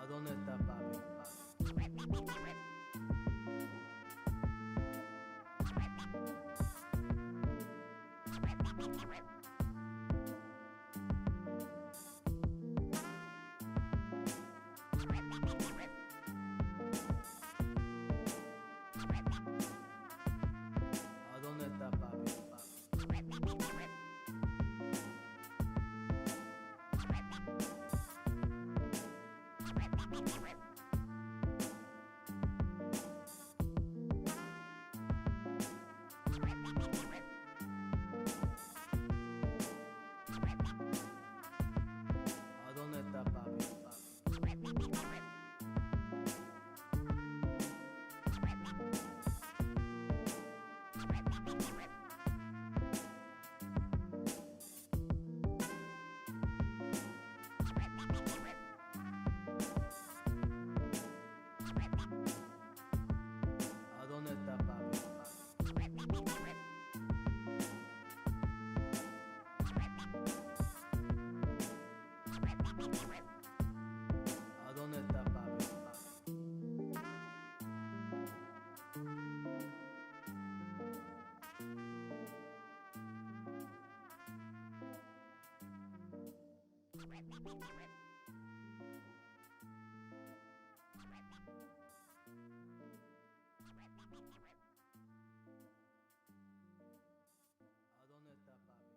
¿A dónde está papi? ¿A dónde está papi? ¿A dónde está papi? ¿A dónde está papi? ¿A dónde está papi? ¿A dónde está papi?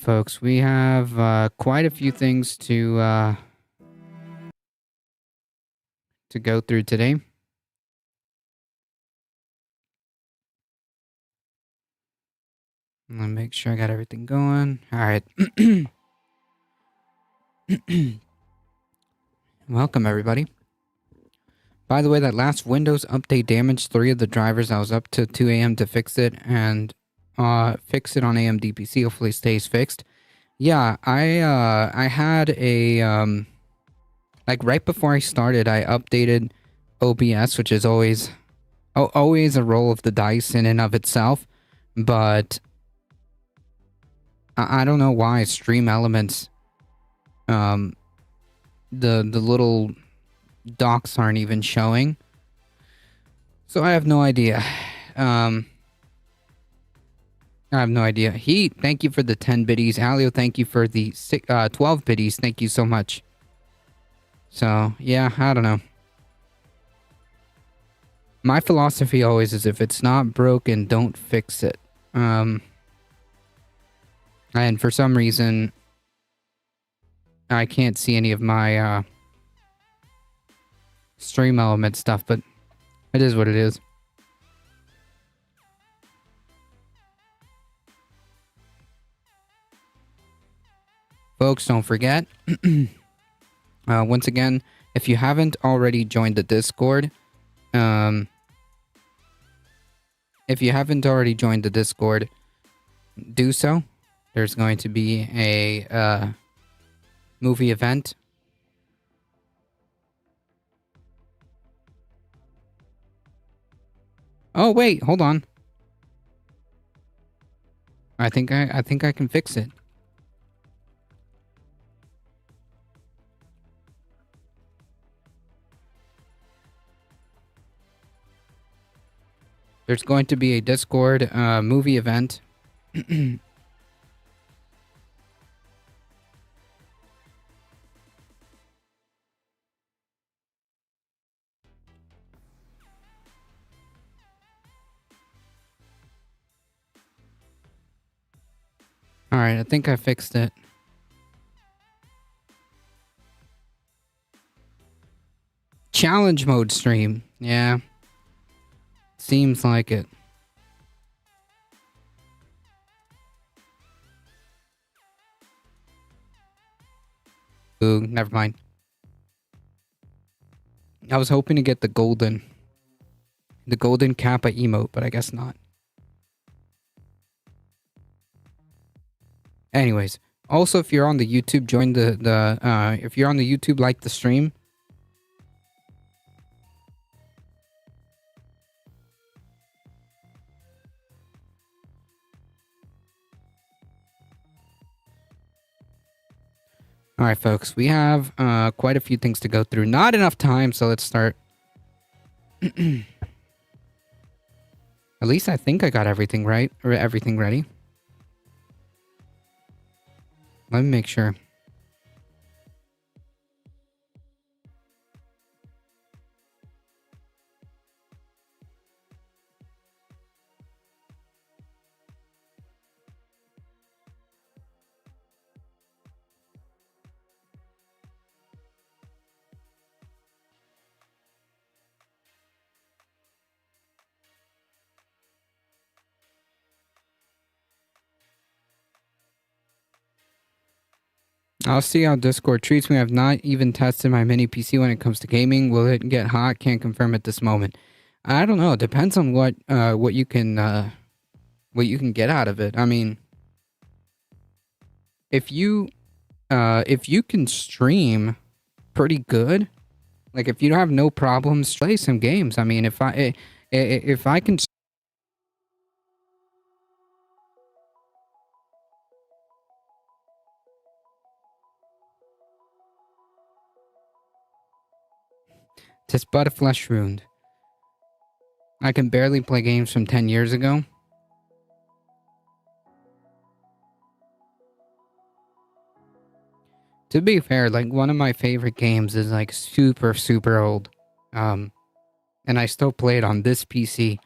folks, we have quite a few things to go through today. Let me make sure I got everything going. All right. Welcome, everybody. By the way, that last Windows update damaged 3 of the drivers. I was up to 2 a.m. to fix it and fix it on AMD PC. Hopefully it stays fixed. Yeah, I had a like right before I started, I updated OBS, which is always a roll of the dice in and of itself, but I don't know why Stream Elements the little docs aren't even showing. So I have no idea. I have no idea. Heat, thank you for the 10 biddies. Alio, thank you for the 12 biddies. Thank you so much. So, yeah, I don't know. My philosophy always is if it's not broken, don't fix it. And for some reason, I can't see any of my Stream Element stuff, but it is what it is. Folks, don't forget, once again, if you haven't already joined the Discord, do so. There's going to be a movie event. Oh wait, hold on. I think I can fix it. There's going to be a Discord movie event. Alright, I think I fixed it. Challenge mode stream. Yeah. Seems like it. Ooh, never mind. I was hoping to get the golden Kappa emote, but I guess not. Anyways, also if you're on the YouTube, join if you're on the YouTube, like the stream. Alright, folks, we have quite a few things to go through. Not enough time, so let's start. At least I think I got everything right, or everything ready. Let me make sure. I'll see how Discord treats me. I've not even tested my mini PC when it comes to gaming. Will it get hot? Can't confirm at this moment. I don't know. It depends on what you can get out of it. I mean, if you can stream pretty good, like if you have no problems, play some games. I mean, if I can. Tis but a flesh wound. I can barely play games from 10 years ago. To be fair, like one of my favorite games is like super, super old. And I still play it on this PC.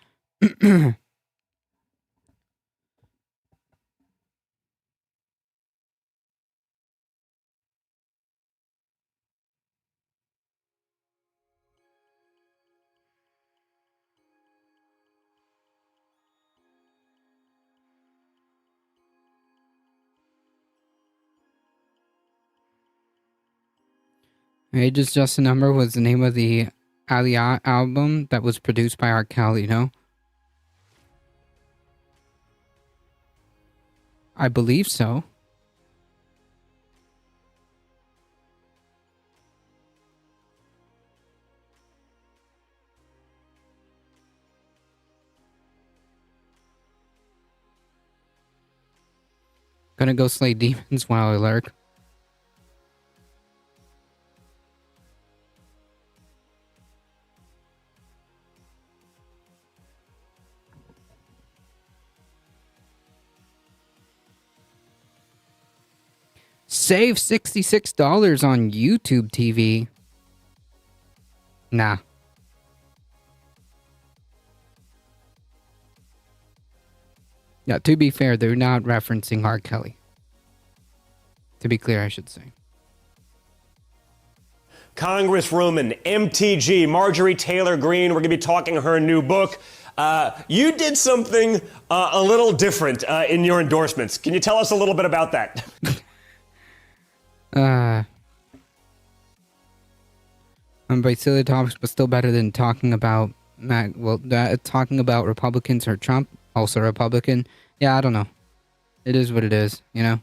Age is Just a Number was the name of the Aliyah album that was produced by R. Kelly, no? I believe so. Gonna go slay demons while I lurk. Save $66 on YouTube TV. Nah. Yeah, to be fair, they're not referencing R. Kelly. To be clear, I should say. Congresswoman MTG, Marjorie Taylor Greene. We're going to be talking her new book. You did something a little different in your endorsements. Can you tell us a little bit about that? By silly topics, but still better than talking about talking about Republicans or Trump, also Republican. Yeah, I don't know. It is what it is, you know?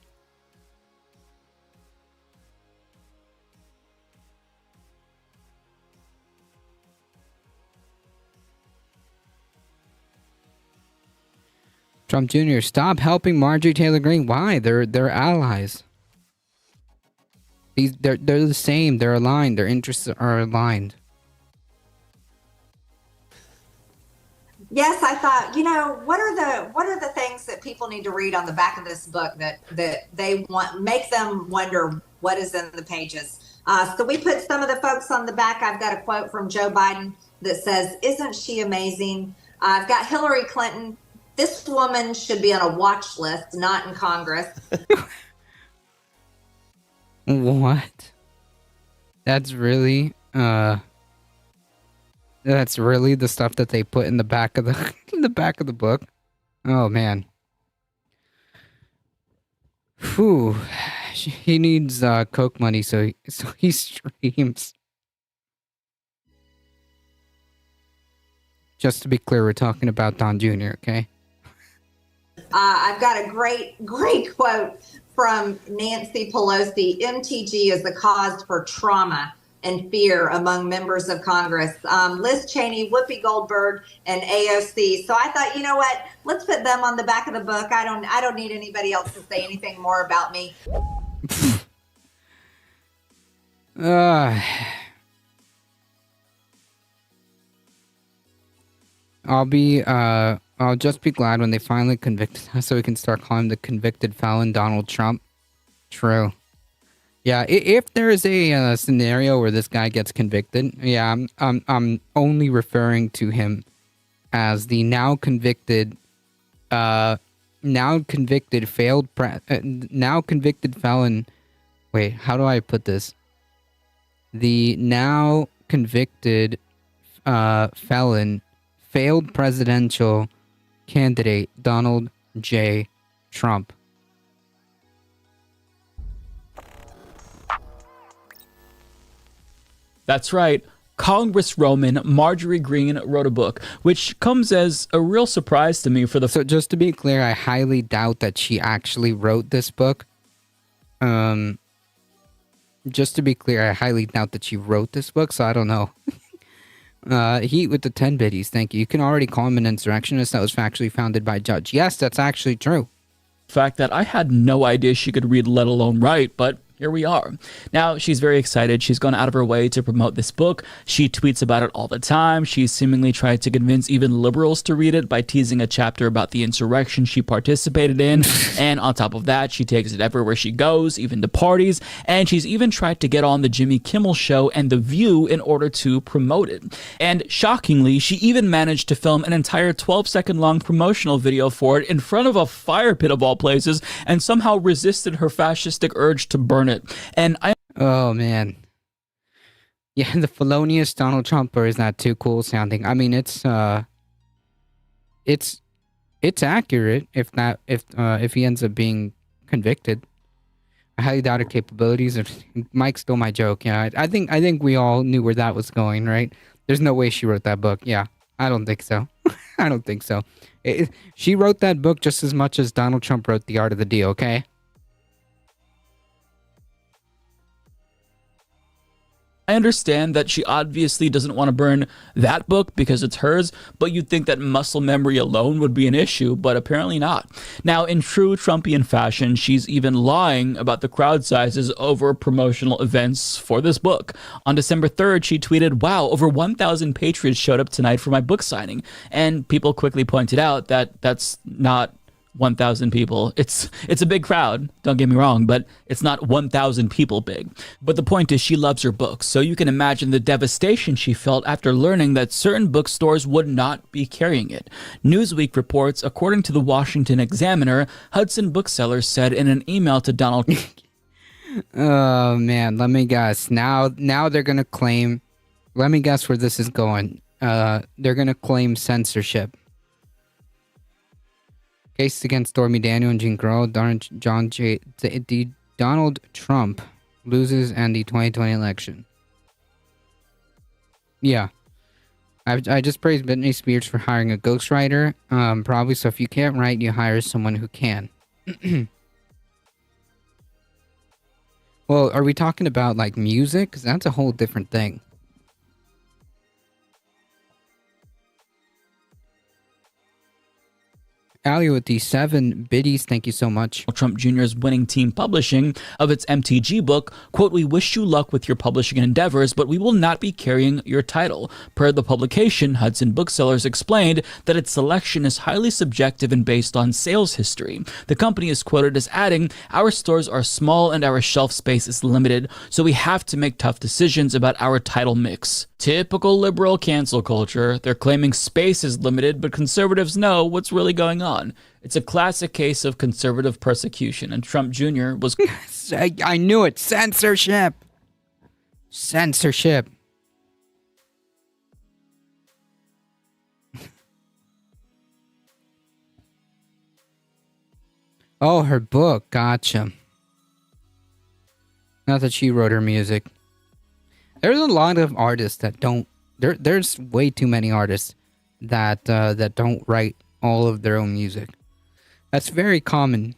Trump Jr., stop helping Marjorie Taylor Greene. Why? They're allies. They're the same. They're aligned. Their interests are aligned. Yes, I thought, what are the things that people need to read on the back of this book that they make them wonder what is in the pages. So we put some of the folks on the back. I've got a quote from Joe Biden that says, "Isn't she amazing?" I've got Hillary Clinton. This woman should be on a watch list, not in Congress. What? That's really the stuff that they put in the back of the in the back of the book. Oh man. Whew. He needs Coke money, so he streams. Just to be clear, we're talking about Don Jr., okay? I've got a great quote from Nancy Pelosi. MTG is the cause for trauma and fear among members of Congress. Liz Cheney, Whoopi Goldberg, and AOC. So I thought, you know what? Let's put them on the back of the book. I don't need anybody else to say anything more about me. I'll just be glad when they finally convict us so we can start calling him the convicted felon Donald Trump. True. Yeah, if there is a scenario where this guy gets convicted, yeah, I'm only referring to him as the now convicted felon. Wait, how do I put this? The now convicted felon, failed presidential candidate Donald J. Trump. That's right. Congresswoman Marjorie Greene wrote a book, which comes as a real surprise to me for the... So just to be clear, I highly doubt that she actually wrote this book. Just to be clear, I highly doubt that she wrote this book, so I don't know. Heat with the 10 biddies, thank you. You can already call him an insurrectionist that was factually founded by Judge. Yes, that's actually true. fact that I had no idea she could read, let alone write, but here we are. Now, she's very excited. She's gone out of her way to promote this book. She tweets about it all the time. She's seemingly tried to convince even liberals to read it by teasing a chapter about the insurrection she participated in. And on top of that, she takes it everywhere she goes, even to parties. And she's even tried to get on the Jimmy Kimmel Show and The View in order to promote it. And shockingly, she even managed to film an entire 12-second long promotional video for it in front of a fire pit of all places and somehow resisted her fascistic urge to burn it. And oh man, yeah, the felonious Donald Trumper is not too cool sounding. I mean, it's accurate if he ends up being convicted. I highly doubt her capabilities. Mike stole my joke. Yeah, I think we all knew where that was going, right? There's no way she wrote that book. Yeah, I don't think so. I don't think so. She wrote that book just as much as Donald Trump wrote The Art of the Deal, okay? I understand that she obviously doesn't want to burn that book because it's hers, but you'd think that muscle memory alone would be an issue, but apparently not. Now, in true Trumpian fashion, she's even lying about the crowd sizes over promotional events for this book. On December 3rd, she tweeted, "Wow, over 1,000 patriots showed up tonight for my book signing." And people quickly pointed out that that's not 1,000 people. It's a big crowd, don't get me wrong, but it's not 1,000 people big. But the point is she loves her books, so you can imagine the devastation she felt after learning that certain bookstores would not be carrying it. Newsweek reports, according to the Washington Examiner, Hudson Booksellers said in an email to Donald Oh man, let me guess. Now they're gonna claim. Let me guess where this is going. They're gonna claim censorship. Case against Stormy Daniels and Jean Grow. Donald Trump loses in the 2020 election. Yeah. I just praised Britney Spears for hiring a ghostwriter. Probably, so if you can't write, you hire someone who can. Well, are we talking about like music? Because that's a whole different thing. Allie with the 7 biddies, thank you so much. Trump Jr.'s winning team publishing of its MTG book, quote, "We wish you luck with your publishing endeavors, but we will not be carrying your title." Per the publication, Hudson Booksellers explained that its selection is highly subjective and based on sales history. The company is quoted as adding, "Our stores are small and our shelf space is limited, so we have to make tough decisions about our title mix." Typical liberal cancel culture. They're claiming space is limited, but conservatives know what's really going on. It's a classic case of conservative persecution, and Trump Jr. was... I knew it. Censorship. Censorship. Oh, her book. Gotcha. Not that she wrote her music. There's a lot of artists that don't... There's way too many artists that don't write all of their own music. That's very common.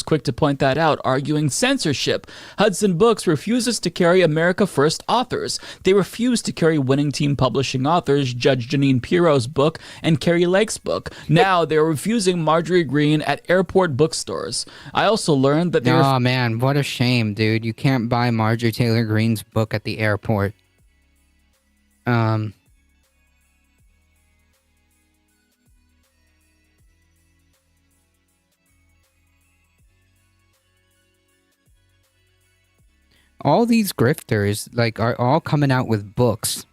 quick to point that out, arguing censorship. Hudson Books refuses to carry America First authors. They refuse to carry winning team publishing authors Judge Jeanine Pirro's book and Carrie Lake's book. Now they're refusing Marjorie Green at airport bookstores. I also learned that they're... Oh man, what a shame, dude. You can't buy Marjorie Taylor Greene's book at the airport. All these grifters, like, are all coming out with books.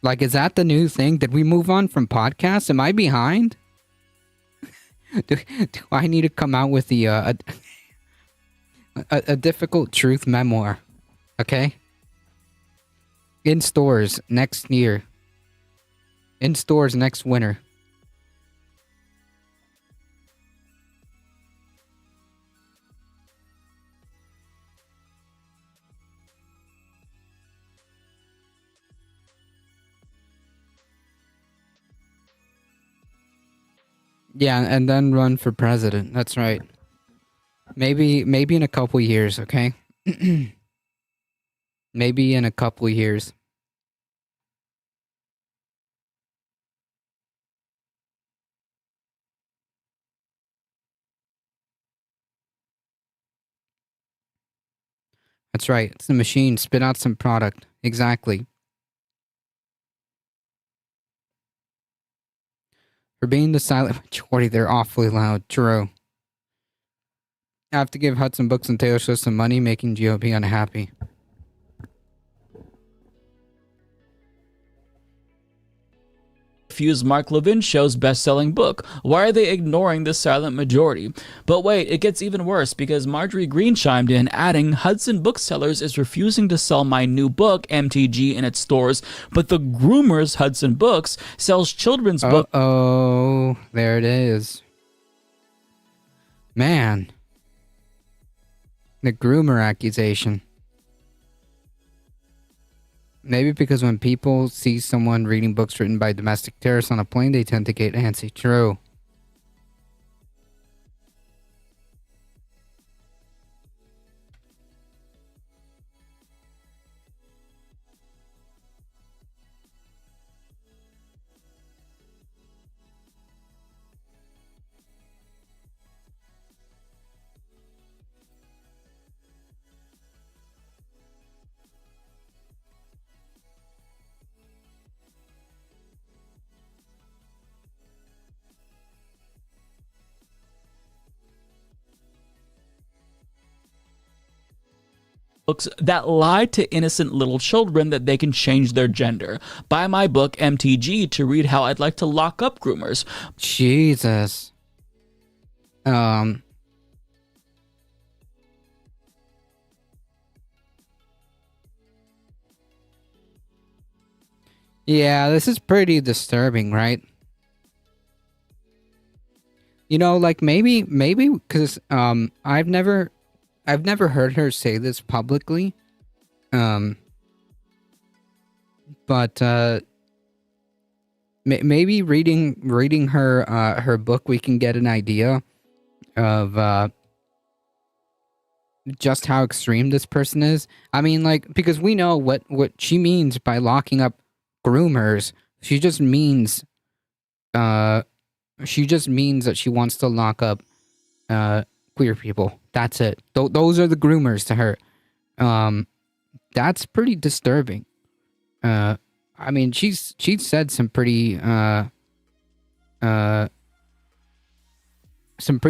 Like, is that the new thing? Did we move on from podcasts? Am I behind? do I need to come out with the, a difficult truth memoir? Okay? In stores next year. In stores next winter. Yeah, and then run for president. That's right. Maybe in a couple years, okay? Maybe in a couple years. That's right. It's the machine. Spit out some product. Exactly. For being the silent majority, they're awfully loud. True. I have to give Hudson Books and Taylor Swift some money, making GOP unhappy. refuse Mark Levin Show's best-selling book? Why are they ignoring the silent majority? But wait, it gets even worse because Marjorie Green chimed in, adding, Hudson Booksellers is refusing to sell my new book, MTG, in its stores, but the Groomers Hudson Books sells children's books. Oh, there it is. Man. The groomer accusation. Maybe because when people see someone reading books written by domestic terrorists on a plane, they tend to get antsy. True. Books that lie to innocent little children that they can change their gender. Buy my book, MTG, to read how I'd like to lock up groomers. Jesus. Yeah, this is pretty disturbing, right? You know, like maybe because I've never heard her say this publicly. But maybe reading her book, we can get an idea of just how extreme this person is. I mean, like, because we know what she means by locking up groomers. She just means that she wants to lock up queer people. That's it. Those are the groomers to her. That's pretty disturbing. I mean, she's said some pretty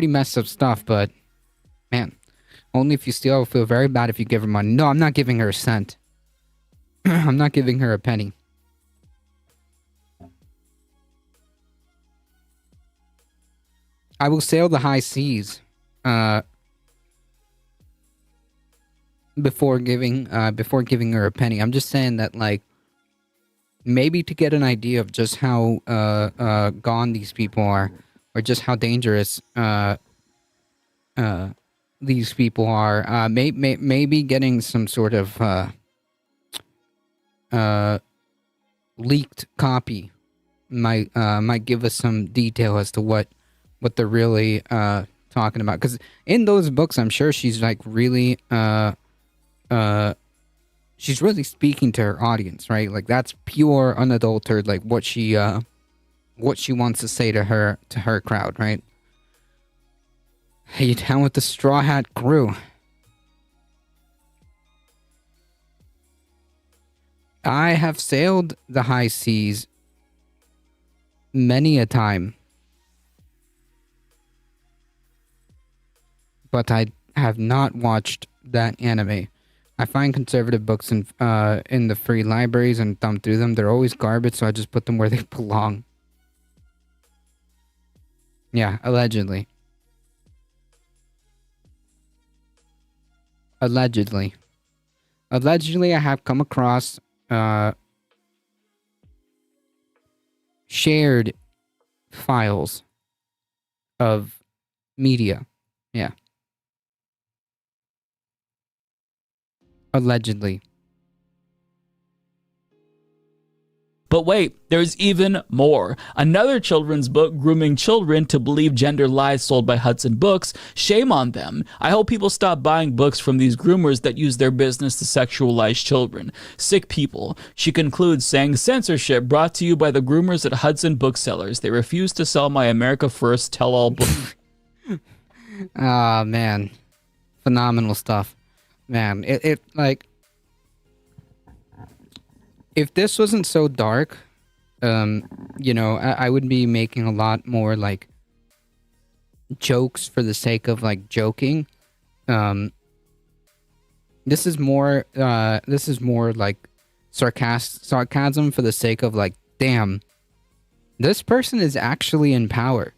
messed up stuff, but man, only if you steal, I will feel very bad if you give her money. No, I'm not giving her a cent. I'm not giving her a penny. I will sail the high seas before giving her a penny. I'm just saying that, like, maybe to get an idea of just how gone these people are, or just how dangerous these people are. Maybe getting some sort of leaked copy might give us some detail as to what they're really talking about. Because in those books, I'm sure she's like really she's really speaking to her audience, right? Like, that's pure, unadulterated, like what she wants to say to her crowd, right? Hey, you down with the Straw Hat crew? I have sailed the high seas many a time, but I have not watched that anime. I find conservative books in the free libraries and thumb through them. They're always garbage, so I just put them where they belong. Yeah, allegedly. Allegedly, I have come across shared files of media. Yeah. Allegedly. But wait, there's even more. Another children's book grooming children to believe gender lies sold by Hudson Books. Shame on them. I hope people stop buying books from these groomers that use their business to sexualize children. Sick people. She concludes saying, censorship brought to you by the groomers at Hudson Booksellers. They refuse to sell my America First tell-all book. Ah, man. Phenomenal stuff. Man, it like, if this wasn't so dark, you know, I would be making a lot more, like, jokes for the sake of, like, joking. This is more like sarcasm for the sake of, like, damn, This person is actually in power.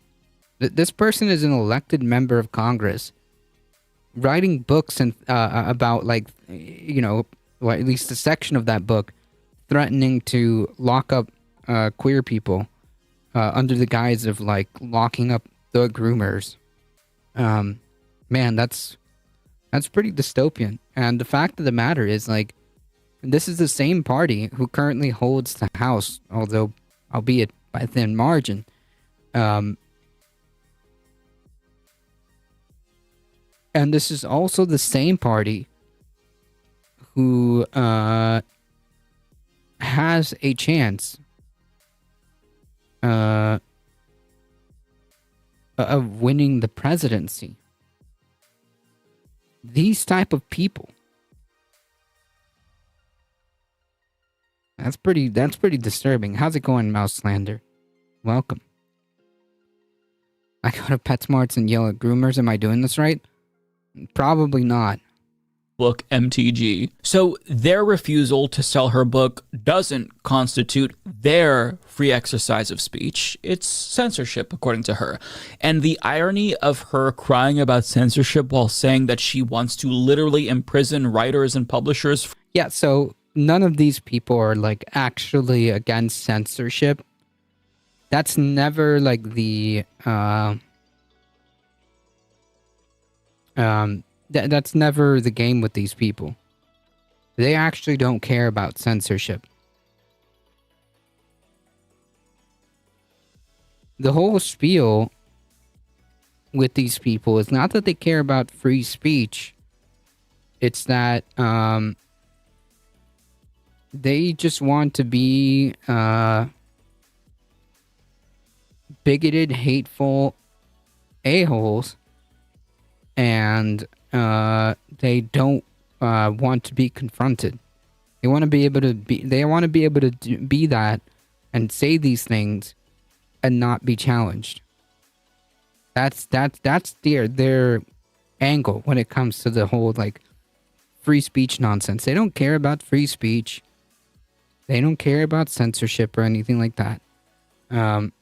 This person is an elected member of Congress, writing books and about, like, or at least a section of that book, threatening to lock up queer people under the guise of, like, locking up the groomers. Man, that's pretty dystopian. And the fact of the matter is, like, this is the same party who currently holds the House, although albeit by a thin margin. And this is also the same party who has a chance of winning the presidency. These type of people. That's pretty disturbing. How's it going, Mouselander? Welcome. I go to PetSmarts and yell at groomers. Am I doing this right? Probably not. Book MTG. So their refusal to sell her book doesn't constitute their free exercise of speech. It's censorship, according to her. And the irony of her crying about censorship while saying that she wants to literally imprison writers and publishers. Yeah, so none of these people are, like, actually against censorship. That's never, like, the that's never the game with these people. They actually don't care about censorship. The whole spiel with these people is not that they care about free speech. It's that they just want to be bigoted, hateful a-holes, and they don't want to be confronted. They want to be able to be. They want to be able to be that and say these things and not be challenged. That's their angle when it comes to the whole, like, free speech nonsense. They don't care about free speech. They don't care about censorship or anything like that. The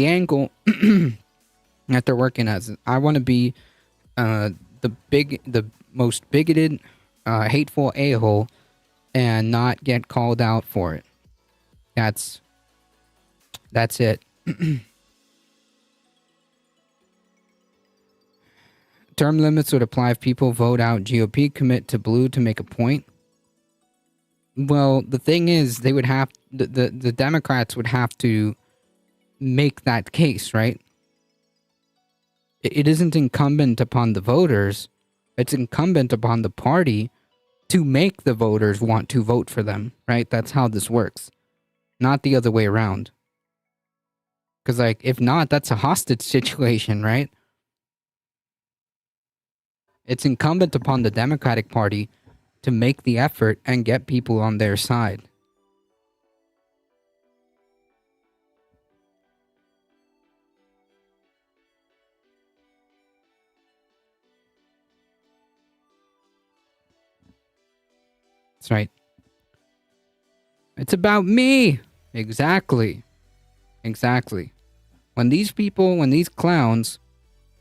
angle that they're working as, I want to be the most bigoted, hateful a-hole and not get called out for it. That's it. Term limits would apply if people vote out GOP, commit to blue to make a point. Well, the thing is, they would have the Democrats would have to make that case, right? It isn't incumbent upon the voters. It's incumbent upon the party to make the voters want to vote for them, right? That's how this works. Not the other way around. Because, like, if not, that's a hostage situation, right? It's incumbent upon the Democratic Party to make the effort and get people on their side. That's right. It's about me. Exactly. When these clowns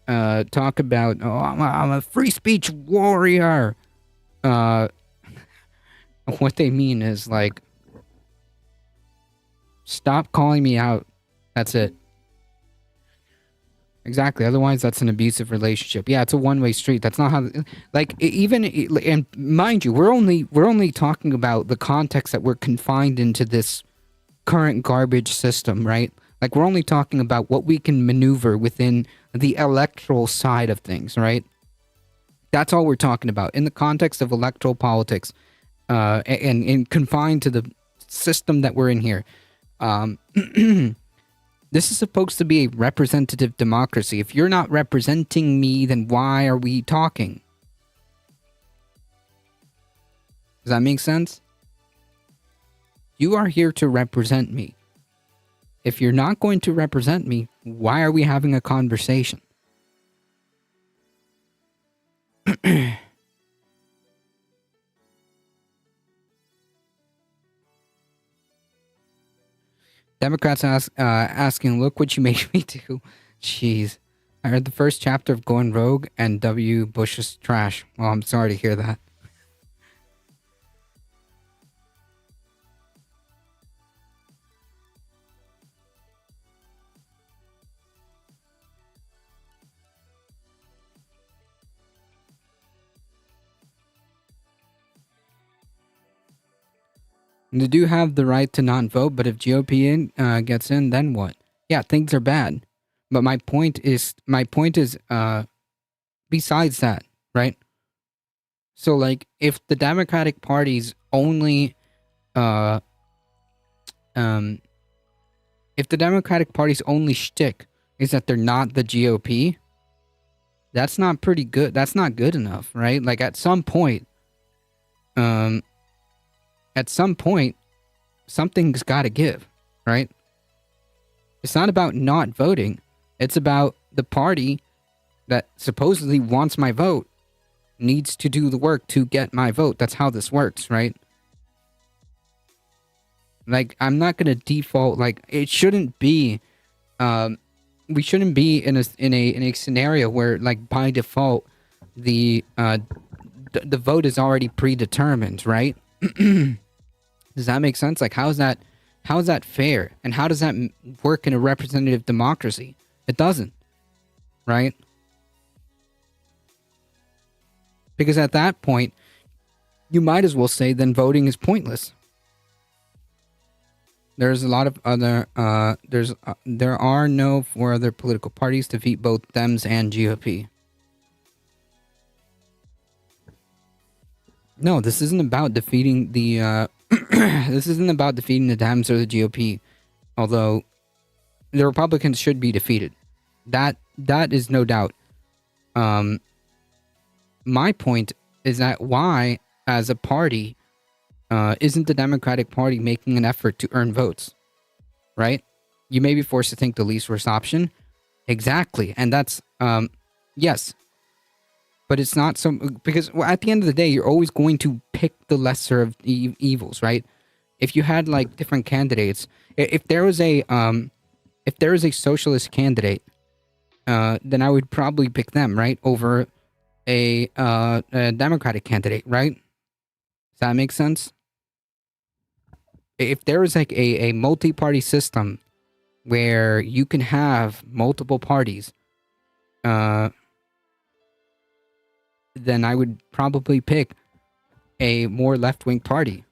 talk about, oh, I'm a free speech warrior, what they mean is, like, stop calling me out. That's it. Exactly. Otherwise, that's an abusive relationship. Yeah, it's a one-way street. That's not how. Like, even, and mind you, we're only talking about the context that we're confined into this current garbage system, right? Like, we're only talking about what we can maneuver within the electoral side of things, right? That's all we're talking about in the context of electoral politics, and confined to the system that we're in here. This is supposed to be a representative democracy. If you're not representing me, then why are we talking? Does that make sense? You are here to represent me. If you're not going to represent me, why are we having a conversation? Democrats asking, look what you made me do. Jeez. I read the first chapter of Going Rogue and W. Bush's trash. Well, I'm sorry to hear that. They do have the right to not vote, but if GOP gets in, then what? Yeah, things are bad. But my point is, besides that, right? So, like, if the Democratic Party's only, if the Democratic Party's only shtick is that they're not the GOP, that's not pretty good. That's not good enough, right? Like, at some point, something's got to give, right? It's not about not voting. It's about the party that supposedly wants my vote needs to do the work to get my vote. That's how this works, right? Like, I'm not going to default. Like, it shouldn't be. We shouldn't be in a scenario where, like, by default, the vote is already predetermined, right? Does that make sense? Like, how is that fair? And how does that work in a representative democracy? It doesn't, right? Because at that point, you might as well say then voting is pointless. There's a lot of other there are no 4 other political parties to defeat both Dems and GOP. No, this isn't about defeating the this isn't about defeating the Dems or the GOP, although the Republicans should be defeated. That is no doubt. My point is that why, as a party, isn't the Democratic Party making an effort to earn votes? Right? You may be forced to think the least worst option. Exactly. And that's, yes. But it's not because at the end of the day, you're always going to pick the lesser of evils, right? If you had, like, different candidates, if there was a socialist candidate, then I would probably pick them, right, over a Democratic candidate, right? Does that make sense? If there was, like, a multi-party system where you can have multiple parties, then I would probably pick a more left-wing party.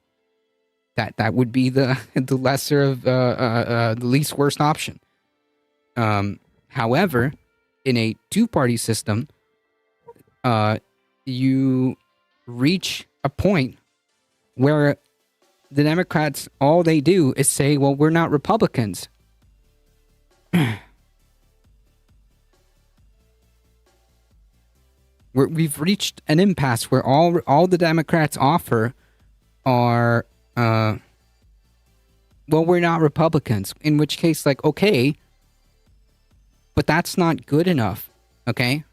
That would be the lesser of the least worst option. However, in a 2-party system, you reach a point where the Democrats, all they do is say, well, we're not Republicans. We've reached an impasse where all the Democrats offer are, well, we're not Republicans. In which case, like, okay, but that's not good enough, okay?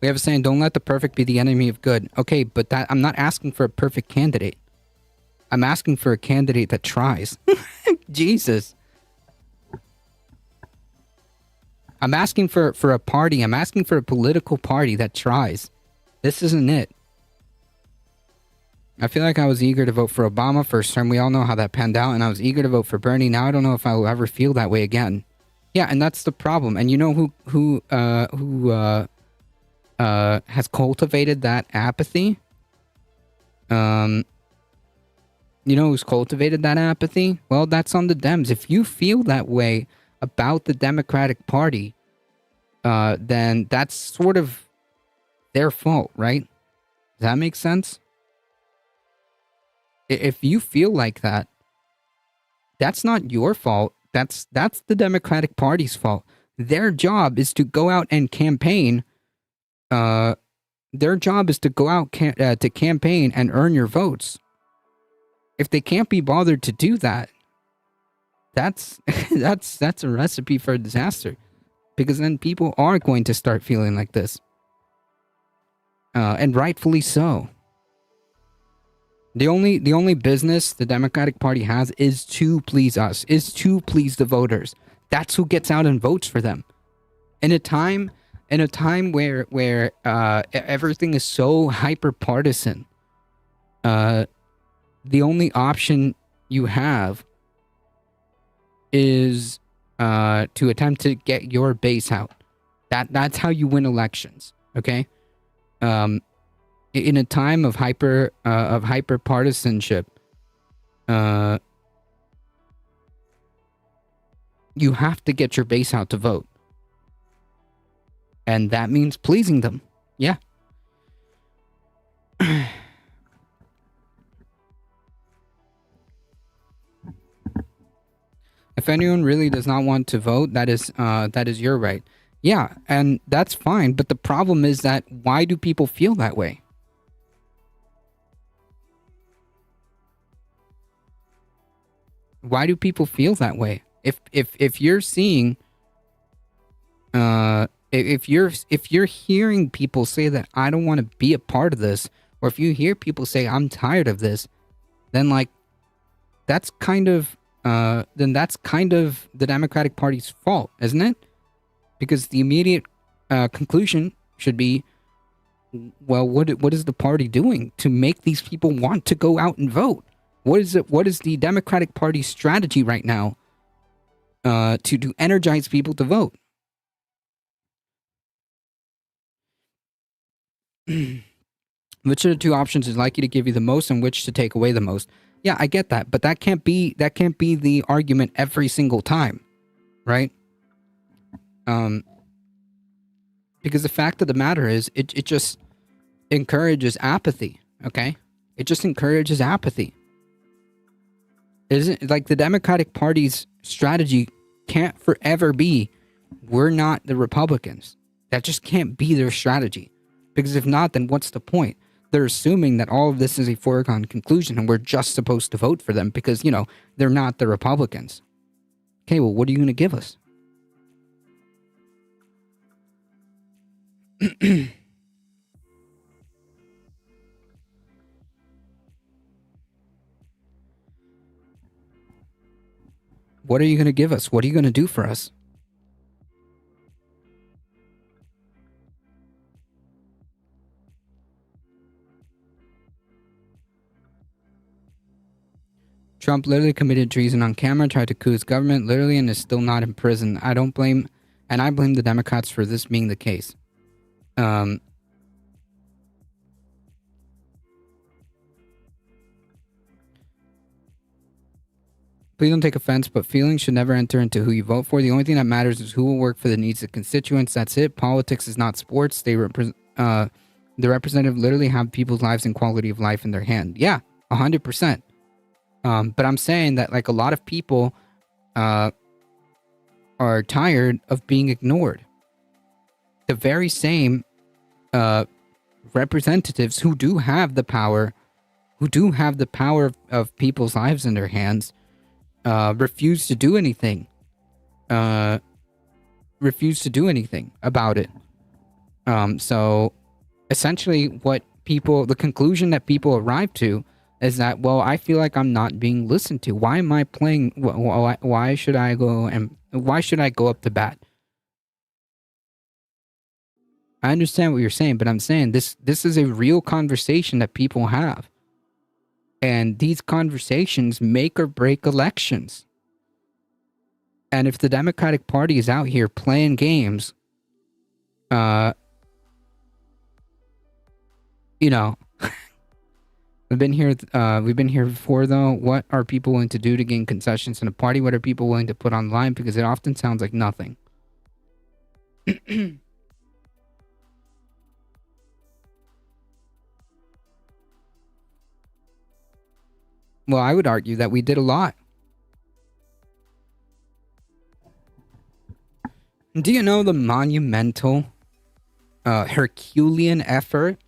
We have a saying, don't let the perfect be the enemy of good. Okay, but I'm not asking for a perfect candidate. I'm asking for a candidate that tries. Jesus. I'm asking for a party. I'm asking for a political party that tries. This isn't it. I feel like I was eager to vote for Obama first term. We all know how that panned out. And I was eager to vote for Bernie. Now I don't know if I will ever feel that way again. Yeah, and that's the problem. And you know who has cultivated that apathy? You know who's cultivated that apathy? Well, that's on the Dems. If you feel that way about the Democratic Party, then that's sort of their fault, right? Does that make sense? If you feel like that, that's not your fault. That's the Democratic Party's fault. Their job is to go out and campaign. Their job is to go out to campaign and earn your votes. If they can't be bothered to do that, that's a recipe for disaster, because then people are going to start feeling like this. and rightfully so. The only business the Democratic Party has is to please us, is to please the voters. That's who gets out and votes for them. In a time where everything is so hyper partisan, the only option you have is to attempt to get your base out. That's how you win elections. Okay. In a time of hyper partisanship, you have to get your base out to vote, and that means pleasing them. Yeah. If anyone really does not want to vote, that is your right. Yeah, and that's fine. But the problem is that why do people feel that way? Why do people feel that way? If you're seeing, if you're hearing people say that I don't want to be a part of this, or if you hear people say I'm tired of this, then like that's kind of the Democratic Party's fault, isn't it? Because the immediate conclusion should be, well, what is the party doing to make these people want to go out and vote? What is the Democratic Party's strategy right now to energize people to vote? Which of the two options is likely to give you the most and which to take away the most? Yeah, I get that, but that can't be the argument every single time, right? Because the fact of the matter is, it just encourages apathy, okay? It just encourages apathy. Isn't like the Democratic Party's strategy can't forever be, we're not the Republicans. That just can't be their strategy. Because if not, then what's the point? They're assuming that all of this is a foregone conclusion and we're just supposed to vote for them because, you know, they're not the Republicans. Okay, well, what are you going to give us? What are you going to give us? What are you going to do for us? Trump literally committed treason on camera, tried to coup his government, literally, and is still not in prison. I blame the Democrats for this being the case. Please don't take offense, but feelings should never enter into who you vote for. The only thing that matters is who will work for the needs of constituents. That's it. Politics is not sports. The representative literally have people's lives and quality of life in their hand. Yeah, 100%. But I'm saying that like a lot of people are tired of being ignored. The very same representatives who do have the power of people's lives in their hands, refuse to do anything. Refuse to do anything about it. So essentially the conclusion that people arrive to is that, well, I feel like I'm not being listened to. Why am I playing? Why should I go up to bat? I understand what you're saying, but I'm saying this is a real conversation that people have. And these conversations make or break elections. And if the Democratic Party is out here playing games, you know, we've been here before though. What are people willing to do to gain concessions in a party? What are people willing to put online? Because it often sounds like nothing. Well, I would argue that we did a lot. Do you know the monumental, Herculean effort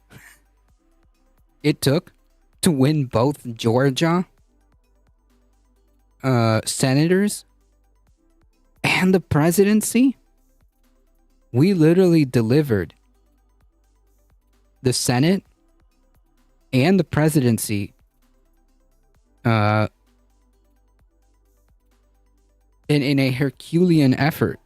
it took to win both Georgia senators and the presidency? We literally delivered the Senate and the presidency in a Herculean effort.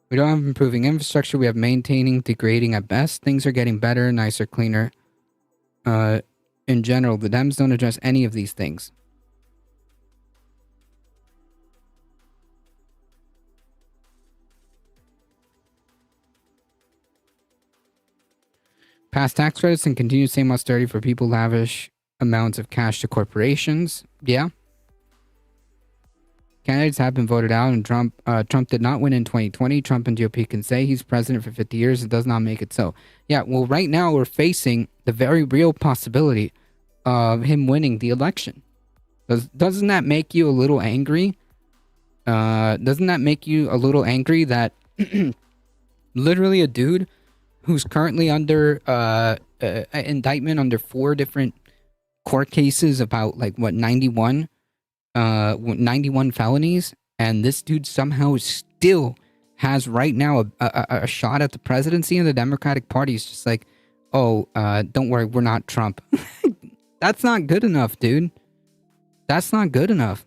We don't have improving infrastructure. We have maintaining, degrading at best. Things are getting better, nicer, cleaner. In general, the Dems don't address any of these things. Pass tax credits and continue same austerity for people, lavish amounts of cash to corporations. Yeah. Candidates have been voted out, and Trump did not win in 2020. Trump and GOP can say he's president for 50 years. It does not make it so. Yeah, well, right now we're facing the very real possibility of him winning the election. Doesn't that make you a little angry? Doesn't that make you a little angry that literally a dude who's currently under indictment under 4 different court cases about 91 felonies, and this dude somehow still has right now a shot at the presidency, and the Democratic Party is just like, oh, don't worry, we're not Trump. That's not good enough, dude. That's not good enough.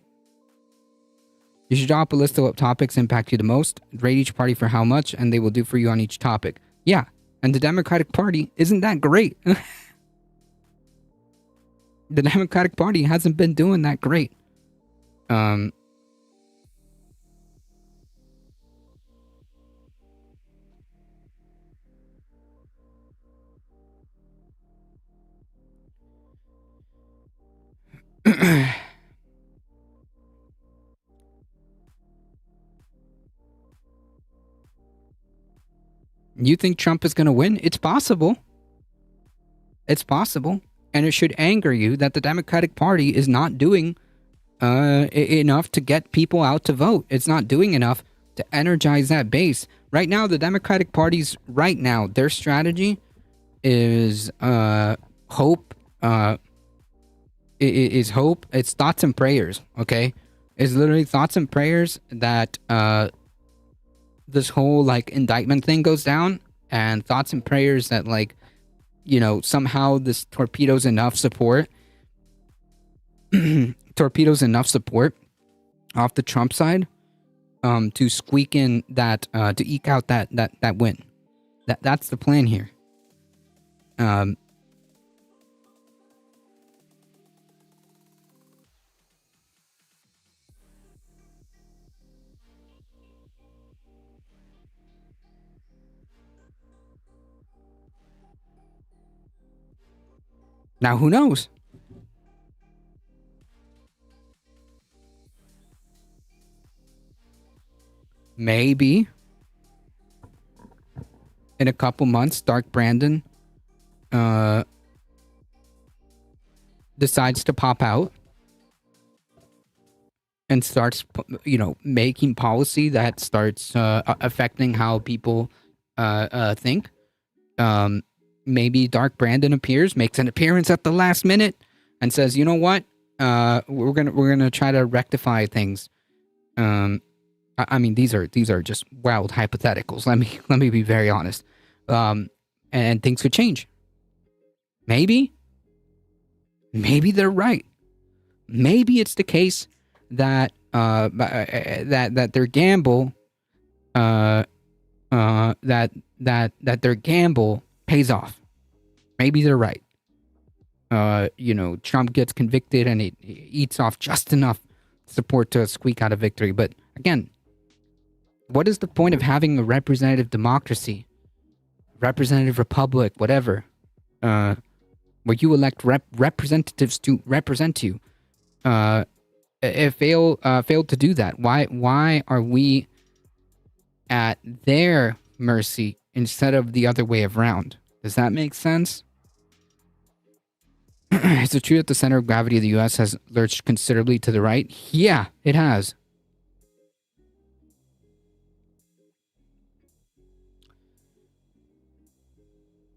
You should drop a list of what topics impact you the most, rate each party for how much, and they will do for you on each topic. Yeah, and the Democratic Party isn't that great. The Democratic Party hasn't been doing that great. You think Trump is going to win? It's possible. It's possible. And it should anger you that the Democratic Party is not doing enough to get people out to vote. It's not doing enough to energize that base. Right now, the Democratic Party's their strategy is hope. Is hope. It's thoughts and prayers. Okay, it's literally thoughts and prayers that this whole indictment thing goes down, and thoughts and prayers that somehow this torpedoes enough support. Torpedoes enough support off the Trump side to squeak in that to eke out that win. That's the plan here. Now who knows? Maybe in a couple months, Dark Brandon decides to pop out and starts, making policy that starts affecting how people think. Maybe Dark Brandon makes an appearance at the last minute, and says, "You know what? We're gonna try to rectify things." I mean, these are just wild hypotheticals. Let me be very honest. And things could change. Maybe they're right. Maybe it's the case that that their gamble that their gamble pays off. Maybe they're right. Trump gets convicted and it eats off just enough support to squeak out a victory. But again, what is the point of having a representative democracy, representative republic, whatever, where you elect representatives to represent you? It failed to do that. Why are we at their mercy instead of the other way around? Does that make sense? Is it true that the center of gravity of the U.S. has lurched considerably to the right? Yeah, it has.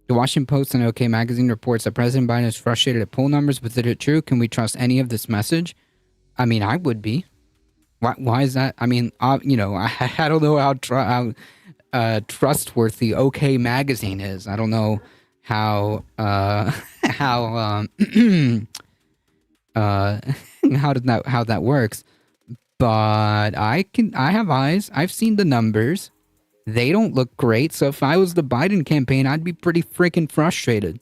The Washington Post and OK Magazine reports that President Biden is frustrated at poll numbers, but is it true? Can we trust any of this message? I mean, I would be. Why is that? I mean, you know, I don't know how trustworthy OK Magazine is. I don't know how how how that works. But I have eyes. I've seen the numbers. They don't look great. So if I was the Biden campaign, I'd be pretty freaking frustrated.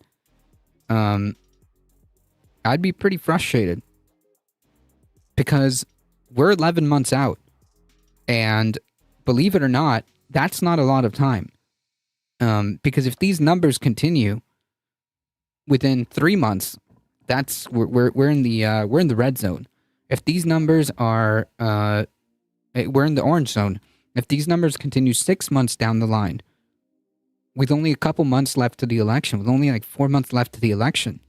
I'd be pretty frustrated because we're 11 months out, and believe it or not, that's not a lot of time. Because if these numbers continue within 3 months, that's we're in the red zone. If these numbers are we're in the orange zone. If these numbers continue 6 months down the line, with only a couple months left to the election, with only like 4 months left to the election,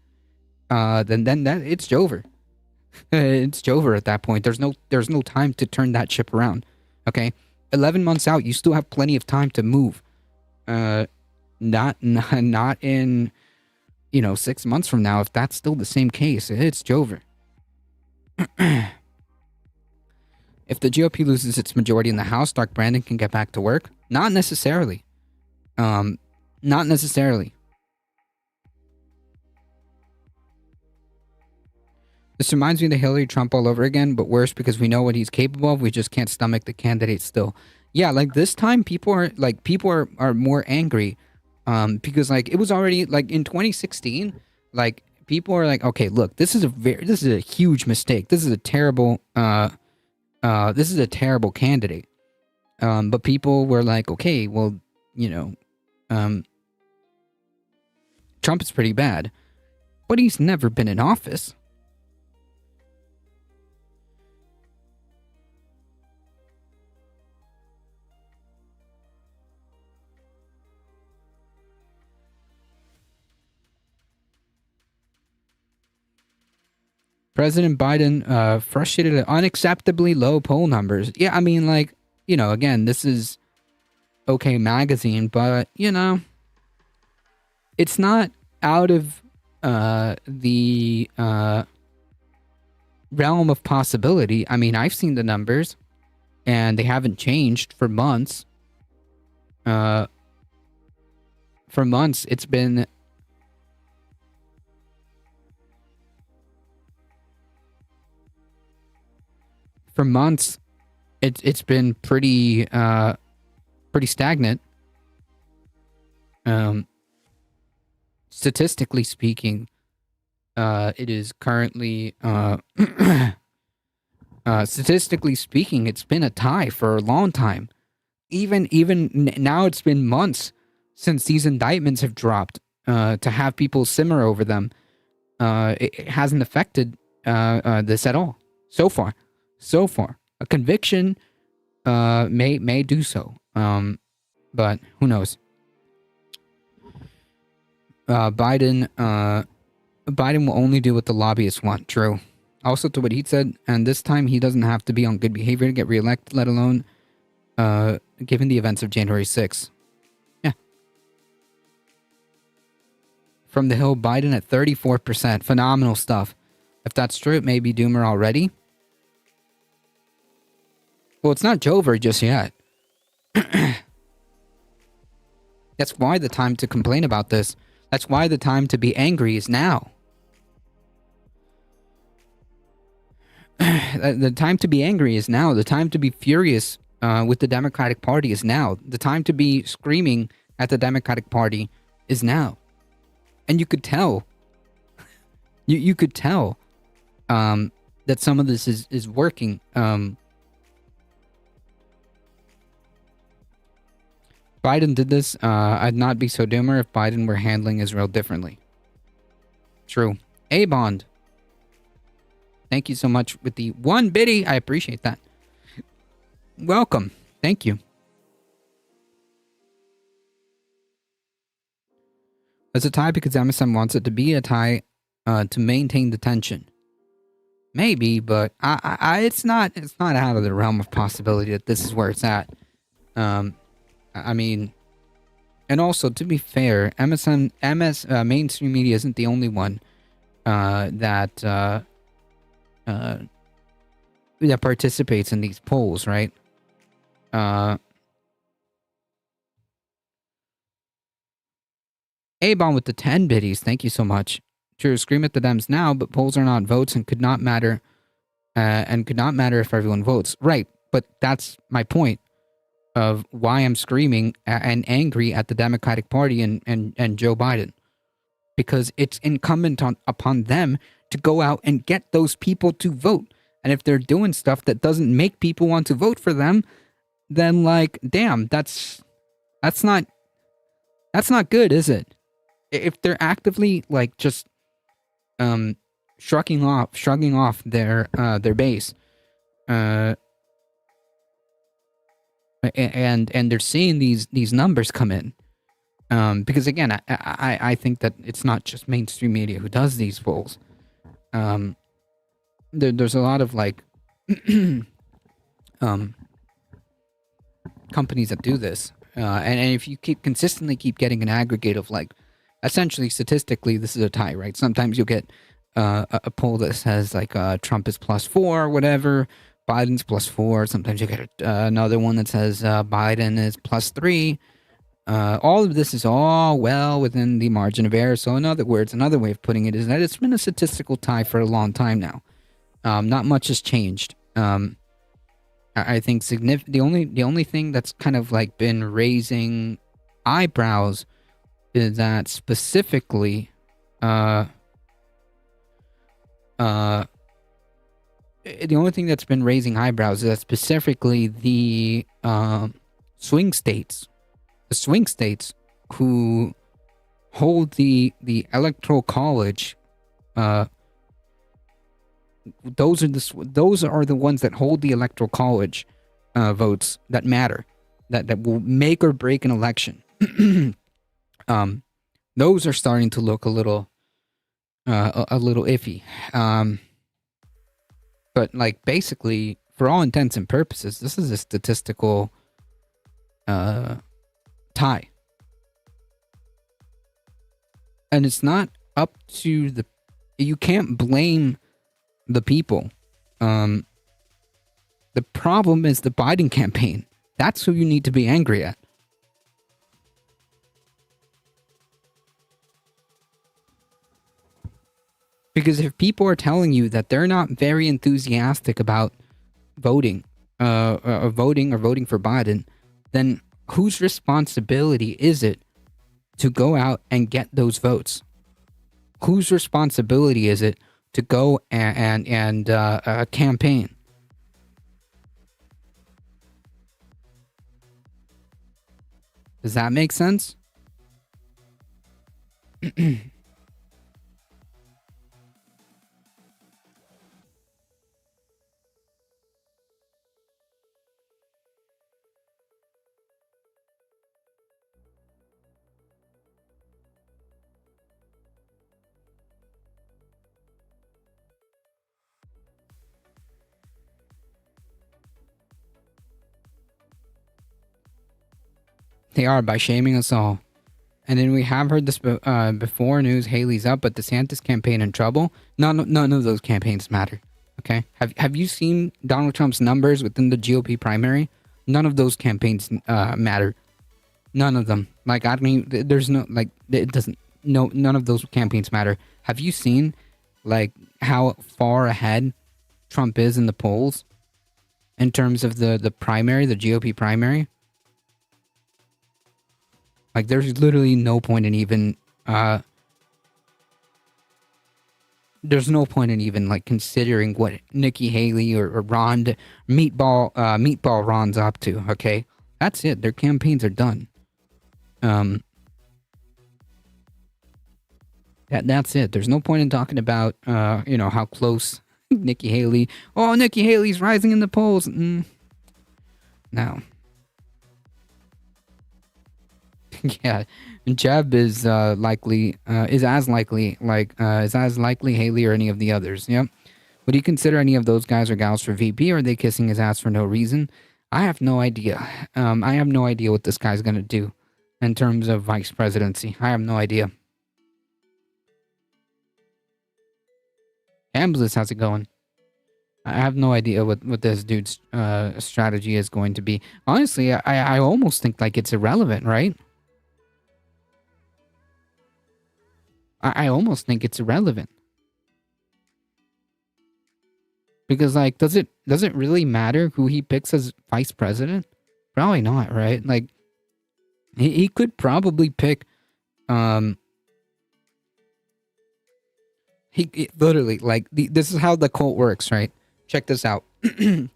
then that it's over. It's over at that point. There's no time to turn that ship around. Okay, 11 months out, you still have plenty of time to move. Not in 6 months from now. If that's still the same case, it's over. If the GOP loses its majority in the House, Doc Brandon can get back to work? Not necessarily. Not necessarily. This reminds me of the Hillary Trump all over again, but worse because we know what he's capable of. We just can't stomach the candidate still. Yeah, like this time people are more angry because like it was already like in 2016, like people are like, okay, look, this is a huge mistake. This is a terrible candidate. But people were like, okay, well, Trump is pretty bad, but he's never been in office. President Biden frustrated at unacceptably low poll numbers. Yeah, I mean, like, again, this is OK Magazine, but, it's not out of the realm of possibility. I mean, I've seen the numbers, and they haven't changed for months. For months, it's been... For months, it's been pretty stagnant. Statistically speaking, it is currently statistically speaking, it's been a tie for a long time. Even now, it's been months since these indictments have dropped. To have people simmer over them, it hasn't affected this at all so far. A conviction may do so, but who knows? Biden will only do what the lobbyists want. True. Also, to what he said, and this time he doesn't have to be on good behavior to get reelected, let alone given the events of January 6th. Yeah. From the Hill, Biden at 34%. Phenomenal stuff. If that's true, it may be Doomer already. Well, it's not over just yet. That's why the time to complain about this. That's why the time to be angry is now. The time to be angry is now. The time to be furious with the Democratic Party is now. The time to be screaming at the Democratic Party is now. And you could tell. You could tell that some of this is working. Biden did this. I'd not be so doomer if Biden were handling Israel differently. True. A-Bond. Thank you so much with the 1 biddy. I appreciate that. Welcome. Thank you. It's a tie because MSM wants it to be a tie to maintain the tension. Maybe, but it's not out of the realm of possibility that this is where it's at. I mean, and also to be fair, mainstream media isn't the only one that that participates in these polls, right? A-Bomb with the 10 biddies, thank you so much. True, scream at the Dems now, but polls are not votes and could not matter if everyone votes. Right, but that's my point of why I'm screaming and angry at the Democratic Party and Joe Biden. Because it's incumbent upon them to go out and get those people to vote. And if they're doing stuff that doesn't make people want to vote for them, then like, damn, that's not good, is it? If they're actively like just shrugging off their base, and they're seeing these numbers come in, because again, I think that it's not just mainstream media who does these polls. There's a lot of like companies that do this, and if you consistently keep getting an aggregate of like, essentially statistically, this is a tie, right? Sometimes you'll get a poll that says like Trump is +4 or whatever, Biden's +4. Sometimes you get another one that says Biden is +3. All of this is all well within the margin of error. So in other words, another way of putting it is that it's been a statistical tie for a long time now. Not much has changed. I think the only thing that's kind of like been raising eyebrows is that specifically the only thing that's been raising eyebrows is that specifically the swing states who hold the electoral college, those are the ones that hold the electoral college votes that matter, that will make or break an election. Those are starting to look a little iffy. But like basically, for all intents and purposes, this is a statistical tie, and it's not up to you can't blame the people. The problem is the Biden campaign. That's who you need to be angry at. Because if people are telling you that they're not very enthusiastic about voting for Biden, then whose responsibility is it to go out and get those votes? Whose responsibility is it to go and campaign? Does that make sense? They are, by shaming us all. And then we have heard this before news. Haley's up, but DeSantis campaign in trouble. None of those campaigns matter. Okay, have you seen Donald Trump's numbers within the GOP primary? None of those campaigns matter. None of them. Like, I don't even, there's no, like, it doesn't, no, none of those campaigns matter. Have you seen like how far ahead Trump is in the polls in terms of the primary, the GOP primary? Like, there's literally no point in even, like considering what Nikki Haley or Meatball Ron's up to. Okay, that's it. Their campaigns are done. That's it. There's no point in talking about, how close Nikki Haley. Oh, Nikki Haley's rising in the polls. No. Yeah, Jeb is as likely Haley or any of the others. Yep. Would you consider any of those guys or gals for VP, or are they kissing his ass for no reason? I have no idea. I have no idea what this guy's gonna do in terms of vice presidency. I have no idea. Ambulance, how's it going? I have no idea what this dude's strategy is going to be. Honestly, I almost think like it's irrelevant, right? I almost think it's irrelevant. Because like does it really matter who he picks as vice president? Probably not, right? Like he could probably pick he literally like this is how the cult works, right? Check this out. He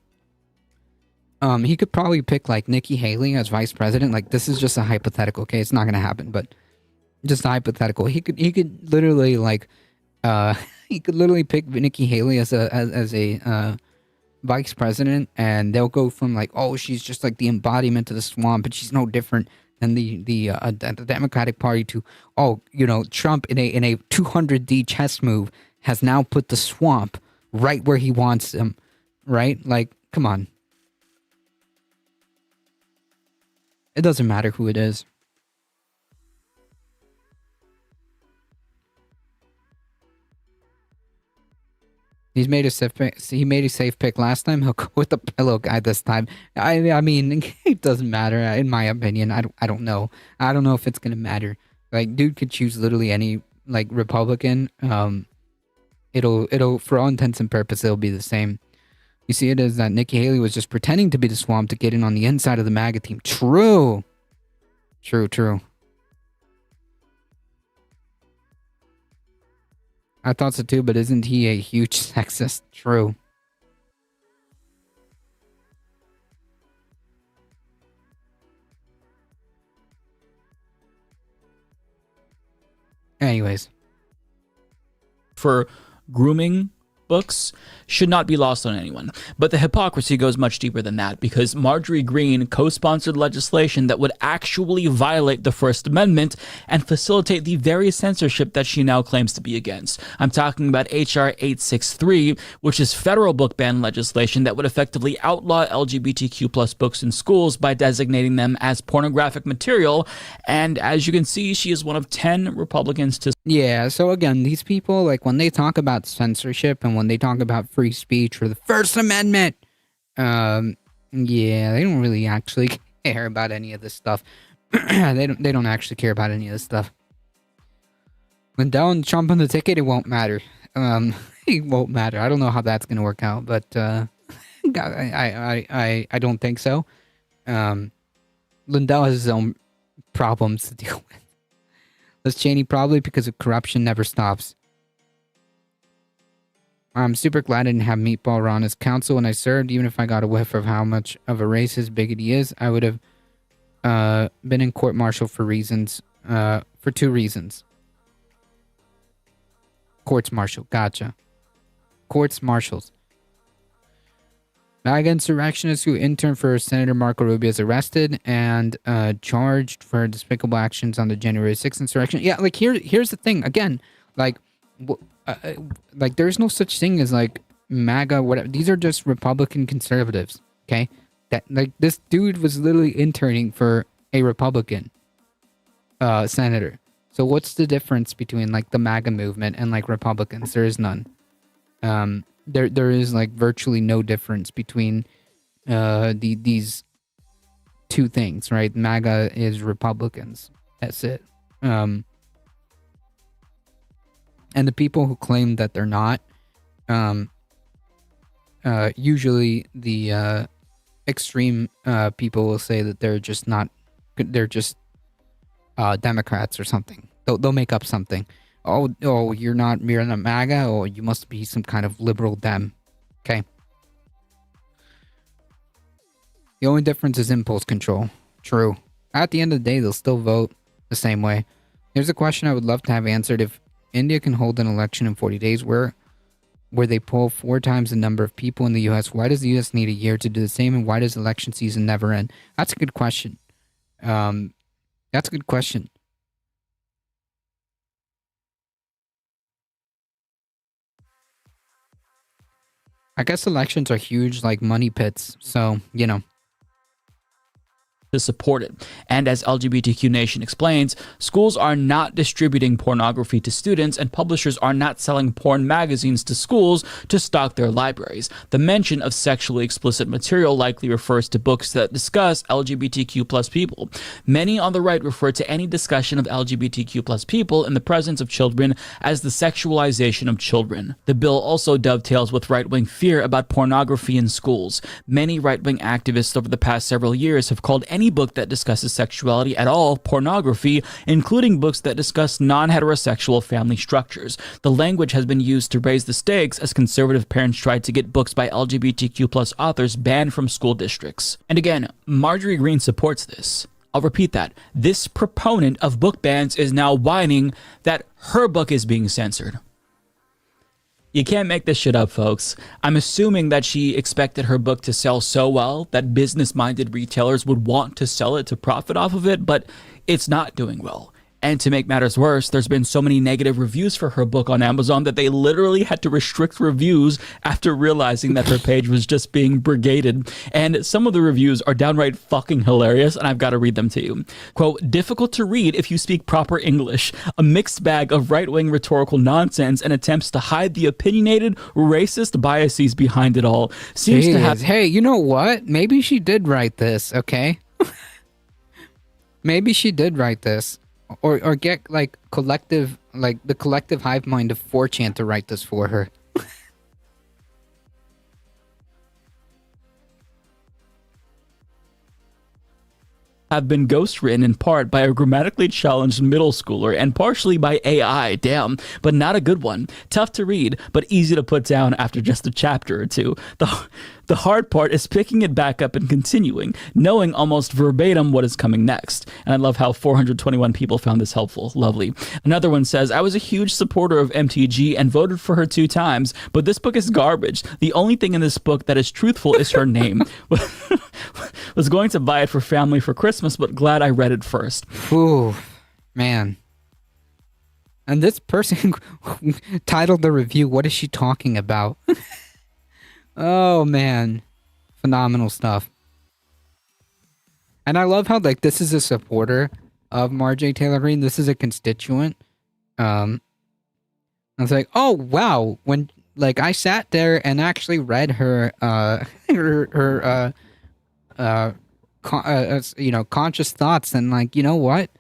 could probably pick like Nikki Haley as vice president. Like this is just a hypothetical, okay? It's not gonna happen, but just a hypothetical. He could literally like he could literally pick Nikki Haley as a vice president, and they'll go from like, oh, she's just like the embodiment of the swamp, and she's no different than the Democratic Party, to, oh, you know, Trump in a 200D chess move has now put the swamp right where he wants them, right? Like, come on. It doesn't matter who it is. He made a safe pick last time. He'll go with the pillow guy this time. I mean, it doesn't matter in my opinion. I don't know. I don't know if it's gonna matter. Like, dude could choose literally any like Republican. It'll for all intents and purposes it'll be the same. You see, it is that Nikki Haley was just pretending to be the swamp to get in on the inside of the MAGA team. True. I thought so too, but isn't he a huge sexist? True. Anyways. For grooming books should not be lost on anyone. But the hypocrisy goes much deeper than that, because Marjorie Greene co-sponsored legislation that would actually violate the First Amendment and facilitate the very censorship that she now claims to be against. I'm talking about H.R. 863, which is federal book ban legislation that would effectively outlaw LGBTQ plus books in schools by designating them as pornographic material. And as you can see, she is one of 10 Republicans to... Yeah, so again, these people, like, when they talk about censorship and when they talk about free speech or the First Amendment, yeah, they don't really actually care about any of this stuff. They don't actually care about any of this stuff. Lindell and Trump on the ticket, it won't matter. It won't matter. I don't know how that's gonna work out, but I don't think so. Lindell has his own problems to deal with. Liz Cheney, probably because of corruption, never stops. I'm super glad I didn't have Meatball Ron as counsel when I served. Even if I got a whiff of how much of a racist bigot he is, I would have been in court-martial for two reasons. Courts-martial, gotcha. Courts-martials. MAGA insurrectionist who interned for Senator Marco Rubio is arrested and charged for despicable actions on the January 6th insurrection. Yeah, like here's the thing. Again, like there's no such thing as like MAGA, whatever. These are just Republican conservatives, okay? That, like, this dude was literally interning for a Republican senator. So what's the difference between like the MAGA movement and like Republicans? There is none. There is like virtually no difference between these two things, right? MAGA is Republicans. That's it. And the people who claim that they're not, usually the extreme people will say that they're just not, they're just Democrats or something. They'll make up something. Oh, you're not MAGA, or you must be some kind of liberal Dem. Okay. The only difference is impulse control. True. At the end of the day, they'll still vote the same way. Here's a question I would love to have answered. If India can hold an election in 40 days where they poll 4 times the number of people in the U.S., why does the U.S. need a year to do the same, and why does election season never end? That's a good question. That's a good question. I guess elections are huge, like money pits. So, you know. to support it. And as LGBTQ Nation explains, schools are not distributing pornography to students, and publishers are not selling porn magazines to schools to stock their libraries. The mention of sexually explicit material likely refers to books that discuss LGBTQ plus people. Many on the right refer to any discussion of LGBTQ plus people in the presence of children as the sexualization of children. The bill also dovetails with right-wing fear about pornography in schools. Many right-wing activists over the past several years have called any book that discusses sexuality at all pornography, including books that discuss non-heterosexual family structures. The language has been used to raise the stakes as conservative parents tried to get books by LGBTQ plus authors banned from school districts. And again, Marjorie Greene supports this. I'll repeat that. This proponent of book bans is now whining that her book is being censored. You can't make this shit up, folks. I'm assuming that she expected her book to sell so well that business-minded retailers would want to sell it to profit off of it, but it's not doing well. And to make matters worse, there's been so many negative reviews for her book on Amazon that they literally had to restrict reviews after realizing that her page was just being brigaded. And some of the reviews are downright fucking hilarious, and I've got to read them to you. Quote, difficult to read if you speak proper English. A mixed bag of right-wing rhetorical nonsense and attempts to hide the opinionated, racist biases behind it all. Seems to have... Hey, you know what? Maybe she did write this, okay? Maybe she did write this. Or get like the collective hive mind of 4chan to write this for her. Have been ghostwritten in part by a grammatically challenged middle schooler and partially by AI, damn, but not a good one. Tough to read, but easy to put down after just a chapter or two. The hard part is picking it back up and continuing, knowing almost verbatim what is coming next. And I love how 421 people found this helpful. Lovely. Another one says, I was a huge supporter of MTG and voted for her 2 times, but this book is garbage. The only thing in this book that is truthful is her name. Was going to buy it for family for Christmas, but glad I read it first. Ooh, man. And this person titled the review, what is she talking about? Oh, man. Phenomenal stuff. And I love how, like, this is a supporter of Marjorie Taylor Greene. This is a constituent. I was like, oh, wow. When, like, I sat there and actually read her, conscious thoughts, and, like, you know what?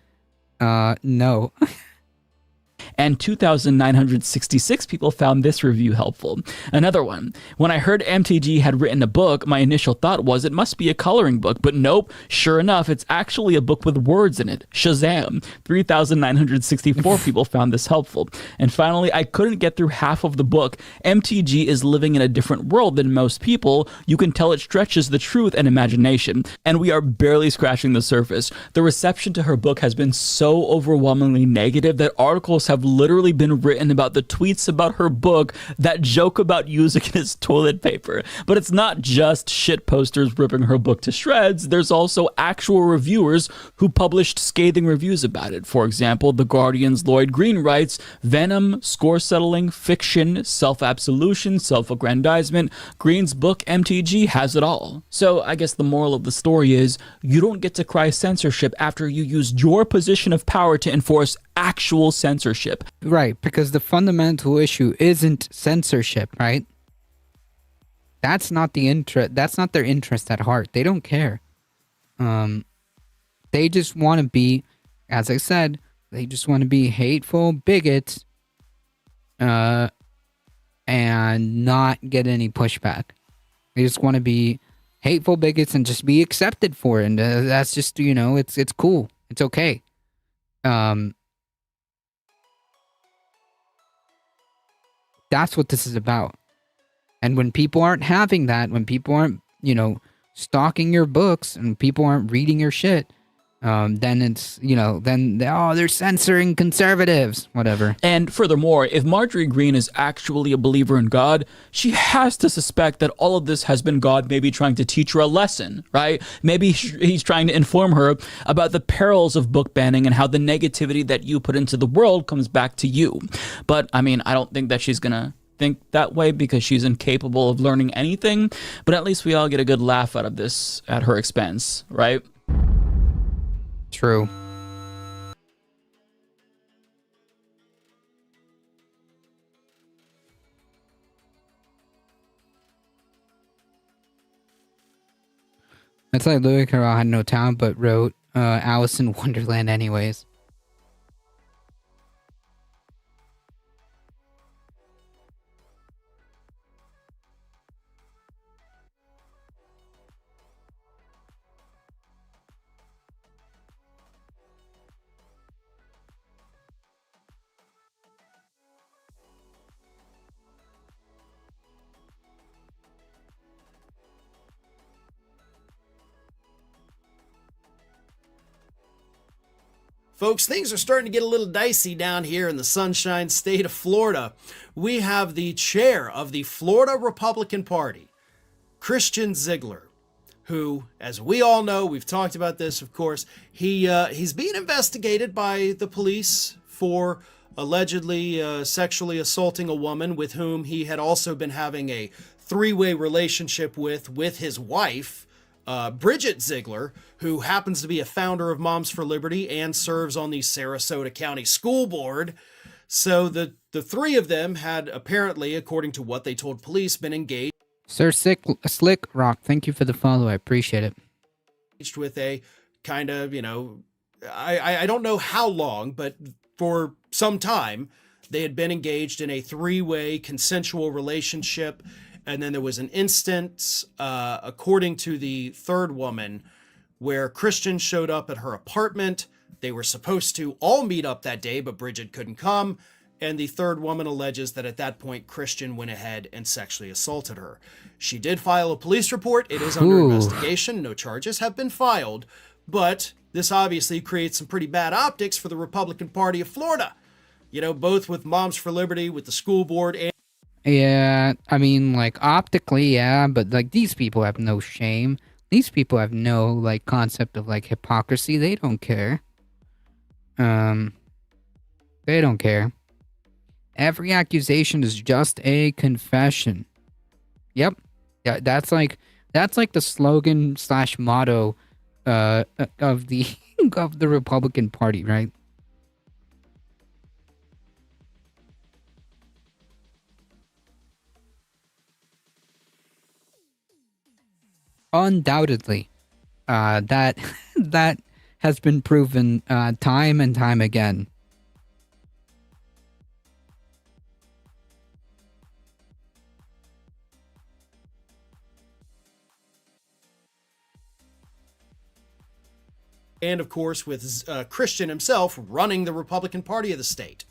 No. And 2,966 people found this review helpful. Another one. When I heard MTG had written a book, my initial thought was it must be a coloring book, but nope. Sure enough, it's actually a book with words in it. Shazam. 3,964 people found this helpful. And finally, I couldn't get through half of the book. MTG is living in a different world than most people. You can tell it stretches the truth and imagination. And we are barely scratching the surface. The reception to her book has been so overwhelmingly negative that articles have literally been written about the tweets about her book that joke about using it as toilet paper. But it's not just shit posters ripping her book to shreds. There's also actual reviewers who published scathing reviews about it. For example, The Guardian's Lloyd Green writes, venom, score settling, fiction, self-absolution, self-aggrandizement. Green's book MTG has it all. So I guess the moral of the story is you don't get to cry censorship after you used your position of power to enforce actual censorship. Right, because the fundamental issue isn't censorship, right? That's not the interest. That's not their interest at heart. They don't care. They just want to be, as I said, they just want to be hateful bigots, and not get any pushback. They just want to be hateful bigots and just be accepted for it. And that's just, you know, it's cool. It's okay. That's what this is about. And when people aren't having that, when people aren't, you know, stalking your books and people aren't reading your shit, then it's, you know, then they're censoring conservatives, whatever. And furthermore, if Marjorie Greene is actually a believer in God, she has to suspect that all of this has been God maybe trying to teach her a lesson, right? Maybe he's trying to inform her about the perils of book banning and how the negativity that you put into the world comes back to you. But I mean, I don't think that she's gonna think that way because she's incapable of learning anything, but at least we all get a good laugh out of this at her expense, right? True. It's like Louis Carroll had no talent but wrote Alice in Wonderland anyways. Folks, things are starting to get a little dicey down here in the Sunshine State of Florida. We have the chair of the Florida Republican Party, Christian Ziegler, who, as we all know, we've talked about this, of course, he's being investigated by the police for allegedly sexually assaulting a woman with whom he had also been having a three-way relationship with his wife, Bridget Ziegler, who happens to be a founder of Moms for Liberty and serves on the Sarasota County School Board. So the three of them had apparently, according to what they told police, been engaged Sir Slick Rock, thank you for the follow. I appreciate it. with a kind of, I don't know how long, but for some time, they had been engaged in a three-way consensual relationship. And then there was an instance, according to the third woman, where Christian showed up at her apartment. They were supposed to all meet up that day, but Bridget couldn't come. And the third woman alleges that at that point, Christian went ahead and sexually assaulted her. She did file a police report. It is under investigation. No charges have been filed. But this obviously creates some pretty bad optics for the Republican Party of Florida. Both with Moms for Liberty, with the school board, and Yeah, I mean, like, optically, yeah, but, like, these people have no shame. These people have no, like, concept of, like, hypocrisy. They don't care. They don't care. Every accusation is just a confession. Yep. Yeah, that's like the slogan / motto, of the, of the Republican Party, right? Undoubtedly, that that has been proven time and time again. and of course with Christian himself running the Republican Party of the state.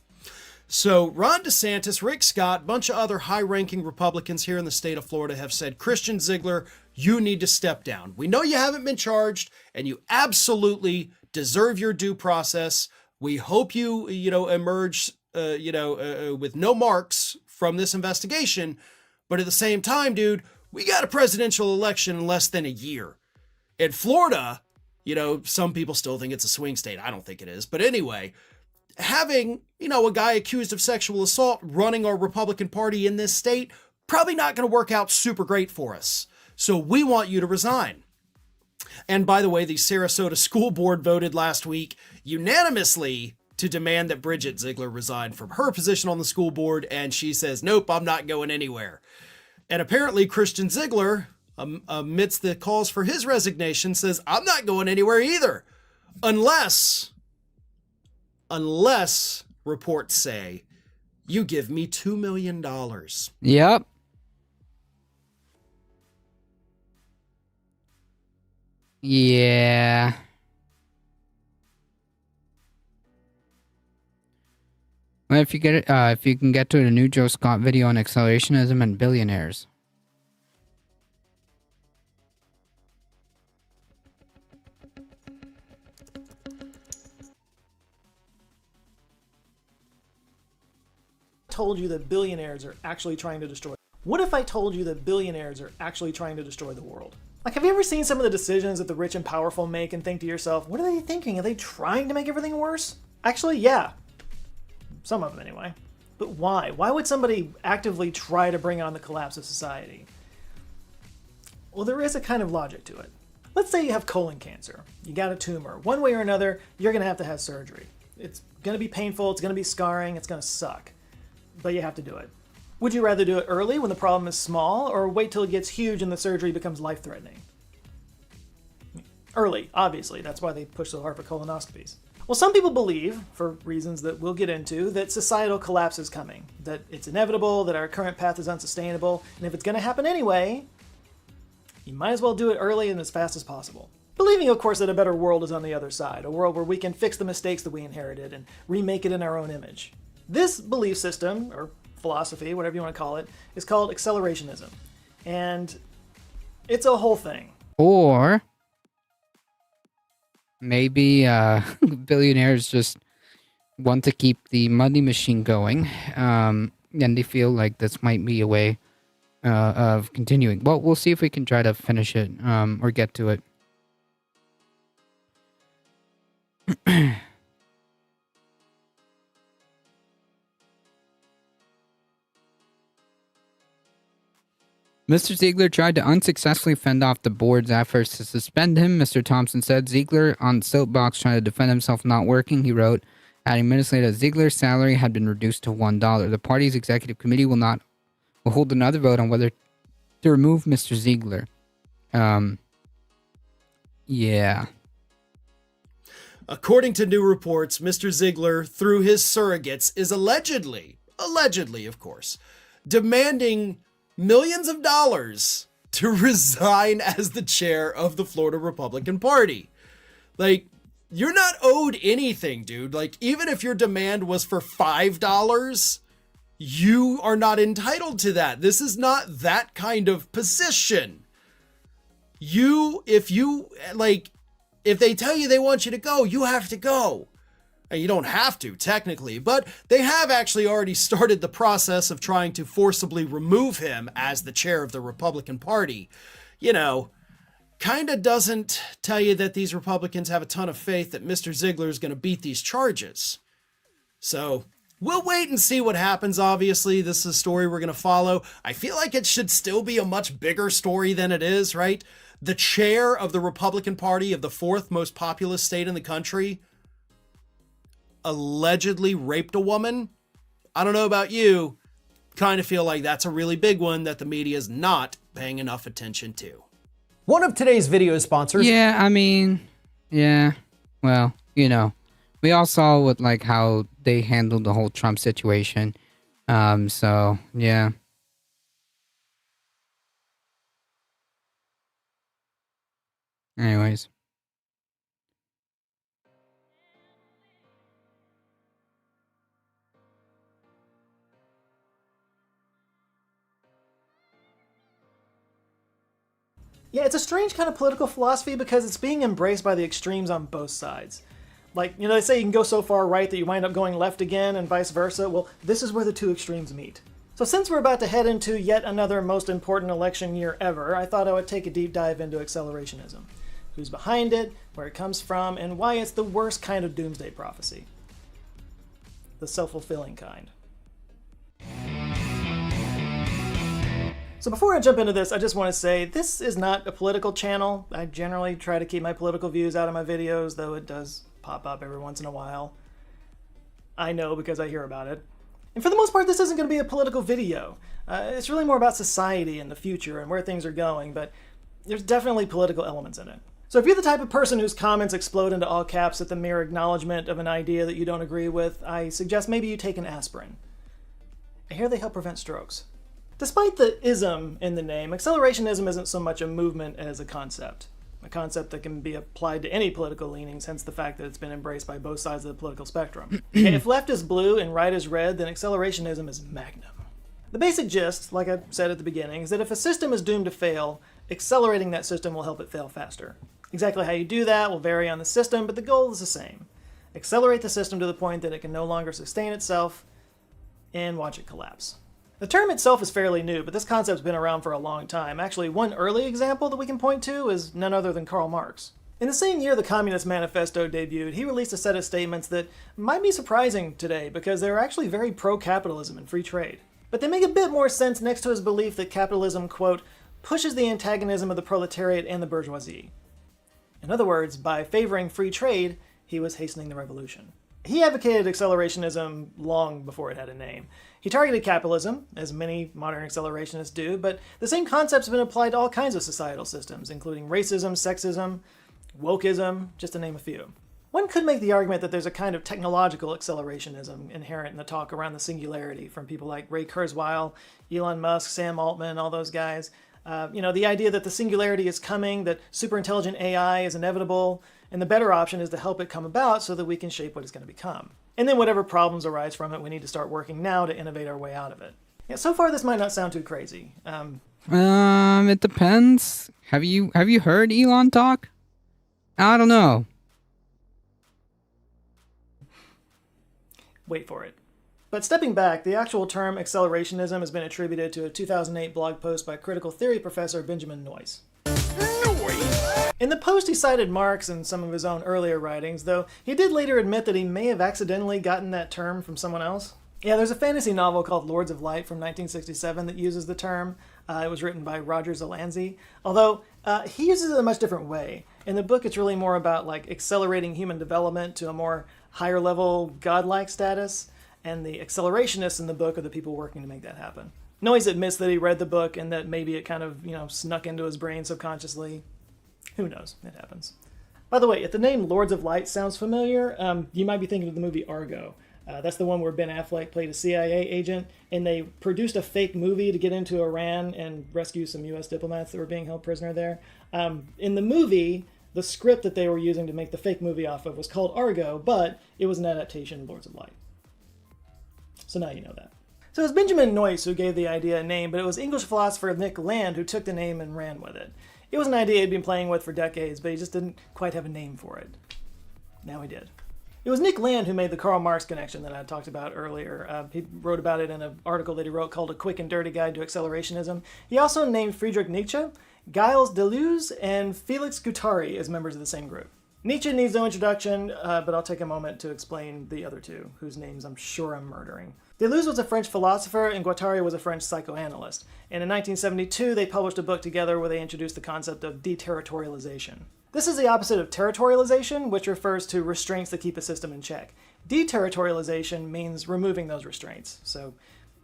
So Ron DeSantis, Rick Scott, a bunch of other high-ranking Republicans here in the state of Florida have said, Christian Ziegler, you need to step down. We know you haven't been charged, and you absolutely deserve your due process. We hope you, emerge, with no marks from this investigation. But at the same time, dude, we got a presidential election in less than a year. In Florida, some people still think it's a swing state. I don't think it is. But anyway, having, a guy accused of sexual assault running our Republican Party in this state, probably not going to work out super great for us. So we want you to resign. And by the way, the Sarasota School Board voted last week unanimously to demand that Bridget Ziegler resign from her position on the school board. And she says, nope, I'm not going anywhere. And apparently Christian Ziegler, amidst the calls for his resignation, says, I'm not going anywhere either. Unless reports say you give me $2 million. Yep. Yeah. Well, if you can get to the new Joe Scott video on accelerationism and billionaires. Told you that billionaires are actually trying to destroy. What if I told you that billionaires are actually trying to destroy the world? Like, have you ever seen some of the decisions that the rich and powerful make and think to yourself, what are they thinking? Are they trying to make everything worse? Actually, yeah. Some of them, anyway. But why? Why would somebody actively try to bring on the collapse of society? Well, there is a kind of logic to it. Let's say you have colon cancer. You got a tumor. One way or another, you're going to have surgery. It's going to be painful, it's going to be scarring, it's going to suck. But you have to do it. Would you rather do it early when the problem is small, or wait till it gets huge and the surgery becomes life-threatening? Early, obviously. That's why they push so hard for colonoscopies. Well, some people believe, for reasons that we'll get into, that societal collapse is coming, that it's inevitable, that our current path is unsustainable, and if it's going to happen anyway, you might as well do it early and as fast as possible. Believing, of course, that a better world is on the other side, a world where we can fix the mistakes that we inherited and remake it in our own image. This belief system, or philosophy, whatever you want to call it, is called accelerationism. And it's a whole thing. Or maybe billionaires just want to keep the money machine going, and they feel like this might be a way of continuing. Well, we'll see if we can try to finish it or get to it. Mr. Ziegler tried to unsuccessfully fend off the board's efforts to suspend him. Mr. Thompson said Ziegler, on soapbox trying to defend himself not working, he wrote, adding minutes later that Ziegler's salary had been reduced to $1. The party's executive committee will hold another vote on whether to remove Mr. Ziegler. Yeah. According to new reports, Mr. Ziegler, through his surrogates, is allegedly, of course, demanding millions of dollars to resign as the chair of the Florida Republican Party. Like, you're not owed anything, dude. Like, even if your demand was for $5, you are not entitled to that. This is not that kind of position. If they tell you they want you to go, you have to go. And you don't have to, technically, but they have actually already started the process of trying to forcibly remove him as the chair of the Republican Party. You know, kind of doesn't tell you that these Republicans have a ton of faith that Mr. Ziegler is going to beat these charges. So we'll wait and see what happens. Obviously, this is a story we're going to follow. I feel like it should still be a much bigger story than it is, right? The chair of the Republican Party of the fourth most populous state in the country allegedly raped a woman. I don't know about you. Kind of feel like that's a really big one that the media is not paying enough attention to. One of today's video sponsors. Yeah, I mean, yeah. Well, you know, we all saw how they handled the whole Trump situation. So, yeah. Anyways. Yeah, it's a strange kind of political philosophy because it's being embraced by the extremes on both sides. Like, you know, they say you can go so far right that you wind up going left again and vice versa. Well, this is where the two extremes meet. So since we're about to head into yet another most important election year ever, I thought I would take a deep dive into accelerationism. Who's behind it, where it comes from, and why it's the worst kind of doomsday prophecy. The self-fulfilling kind. So before I jump into this, I just want to say this is not a political channel. I generally try to keep my political views out of my videos, though it does pop up every once in a while. I know because I hear about it. And for the most part, this isn't going to be a political video. It's really more about society and the future and where things are going, but there's definitely political elements in it. So if you're the type of person whose comments explode into all caps at the mere acknowledgement of an idea that you don't agree with, I suggest maybe you take an aspirin. I hear they help prevent strokes. Despite the ism in the name, accelerationism isn't so much a movement as a concept that can be applied to any political leanings, hence the fact that it's been embraced by both sides of the political spectrum. If left is blue and right is red, then accelerationism is magnum. The basic gist, like I said at the beginning, is that if a system is doomed to fail, accelerating that system will help it fail faster. Exactly how you do that will vary on the system, but the goal is the same. Accelerate the system to the point that it can no longer sustain itself and watch it collapse. The term itself is fairly new, but this concept's been around for a long time. Actually, one early example that we can point to is none other than Karl Marx. In the same year the Communist Manifesto debuted, he released a set of statements that might be surprising today because they're actually very pro-capitalism and free trade. But they make a bit more sense next to his belief that capitalism, quote, pushes the antagonism of the proletariat and the bourgeoisie. In other words, by favoring free trade, he was hastening the revolution. He advocated accelerationism long before it had a name. He targeted capitalism, as many modern accelerationists do, but the same concepts have been applied to all kinds of societal systems, including racism, sexism, wokeism, just to name a few. One could make the argument that there's a kind of technological accelerationism inherent in the talk around the singularity from people like Ray Kurzweil, Elon Musk, Sam Altman, all those guys. The idea that the singularity is coming, that superintelligent AI is inevitable, and the better option is to help it come about so that we can shape what it's going to become. And then whatever problems arise from it, we need to start working now to innovate our way out of it. Yeah, so far this might not sound too crazy. It depends. Have you heard Elon talk? I don't know. Wait for it. But stepping back, the actual term accelerationism has been attributed to a 2008 blog post by critical theory professor Benjamin Noyce. In the post, he cited Marx and some of his own earlier writings, though he did later admit that he may have accidentally gotten that term from someone else. Yeah, there's a fantasy novel called Lords of Light from 1967 that uses the term. It was written by Roger Zelazny, although he uses it in a much different way. In the book, it's really more about like accelerating human development to a more higher level godlike status, and the accelerationists in the book are the people working to make that happen. Noyce admits that he read the book and that maybe it kind of, snuck into his brain subconsciously. Who knows? It happens. By the way, if the name Lords of Light sounds familiar, you might be thinking of the movie Argo. That's the one where Ben Affleck played a CIA agent, and they produced a fake movie to get into Iran and rescue some U.S. diplomats that were being held prisoner there. In the movie, the script that they were using to make the fake movie off of was called Argo, but it was an adaptation of Lords of Light. So now you know that. So it was Benjamin Noyce who gave the idea a name, but it was English philosopher Nick Land who took the name and ran with it. It was an idea he'd been playing with for decades, but he just didn't quite have a name for it. Now he did. It was Nick Land who made the Karl Marx connection that I talked about earlier. He wrote about it in an article that he wrote called A Quick and Dirty Guide to Accelerationism. He also named Friedrich Nietzsche, Gilles Deleuze, and Felix Guattari as members of the same group. Nietzsche needs no introduction, but I'll take a moment to explain the other two, whose names I'm sure I'm murdering. Deleuze was a French philosopher, and Guattari was a French psychoanalyst. And in 1972, they published a book together where they introduced the concept of deterritorialization. This is the opposite of territorialization, which refers to restraints that keep a system in check. Deterritorialization means removing those restraints. So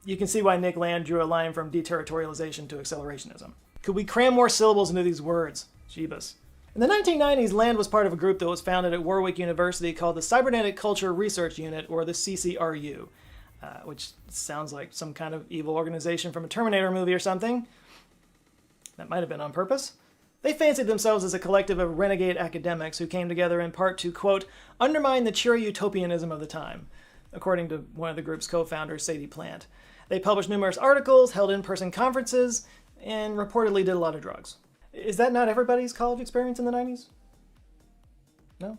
you can see why Nick Land drew a line from deterritorialization to accelerationism. Could we cram more syllables into these words? Jeebus. In the 1990s, Land was part of a group that was founded at Warwick University called the Cybernetic Culture Research Unit, or the CCRU, which sounds like some kind of evil organization from a Terminator movie or something. That might have been on purpose. They fancied themselves as a collective of renegade academics who came together in part to, quote, undermine the cheery utopianism of the time, according to one of the group's co-founders, Sadie Plant. They published numerous articles, held in-person conferences, and reportedly did a lot of drugs. Is that not everybody's college experience in the 90s? No?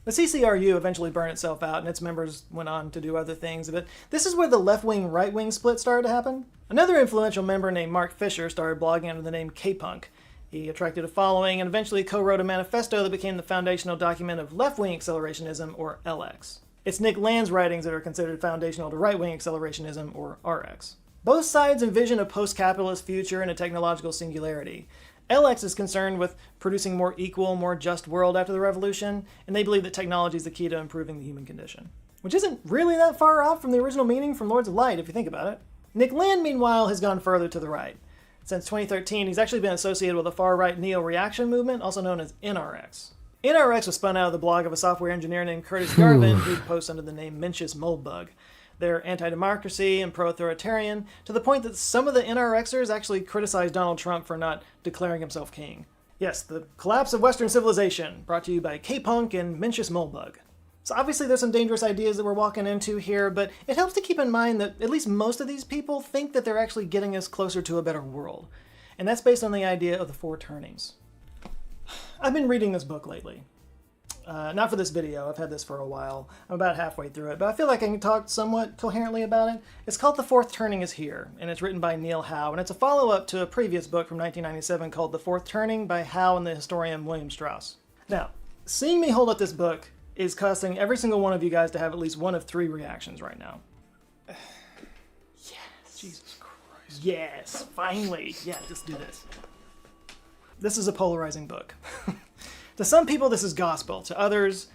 The CCRU eventually burned itself out, and its members went on to do other things, but this is where the left-wing, right-wing split started to happen. Another influential member named Mark Fisher started blogging under the name K-Punk. He attracted a following and eventually co-wrote a manifesto that became the foundational document of left-wing accelerationism, or LX. It's Nick Land's writings that are considered foundational to right-wing accelerationism, or RX. Both sides envision a post-capitalist future and a technological singularity. LX is concerned with producing a more equal, more just world after the revolution, and they believe that technology is the key to improving the human condition. Which isn't really that far off from the original meaning from Lords of Light, if you think about it. Nick Land, meanwhile, has gone further to the right. Since 2013, he's actually been associated with a far-right neo-reaction movement, also known as NRX. NRX was spun out of the blog of a software engineer named Curtis Garvin, who posts under the name Mencius Moldbug. They're anti-democracy and pro-authoritarian, to the point that some of the NRXers actually criticized Donald Trump for not declaring himself king. Yes, the collapse of Western civilization, brought to you by K-Punk and Mencius Moldbug. So obviously there's some dangerous ideas that we're walking into here, but it helps to keep in mind that at least most of these people think that they're actually getting us closer to a better world. And that's based on the idea of the four turnings. I've been reading this book lately. Not for this video, I've had this for a while. I'm about halfway through it, but I feel like I can talk somewhat coherently about it. It's called The Fourth Turning is Here, and it's written by Neil Howe, and it's a follow-up to a previous book from 1997 called The Fourth Turning by Howe and the historian William Strauss. Now, seeing me hold up this book is causing every single one of you guys to have at least one of three reactions right now. Yes. Jesus Christ. Yes, finally. Yeah, just do this. This is a polarizing book. To some people, this is gospel. To others,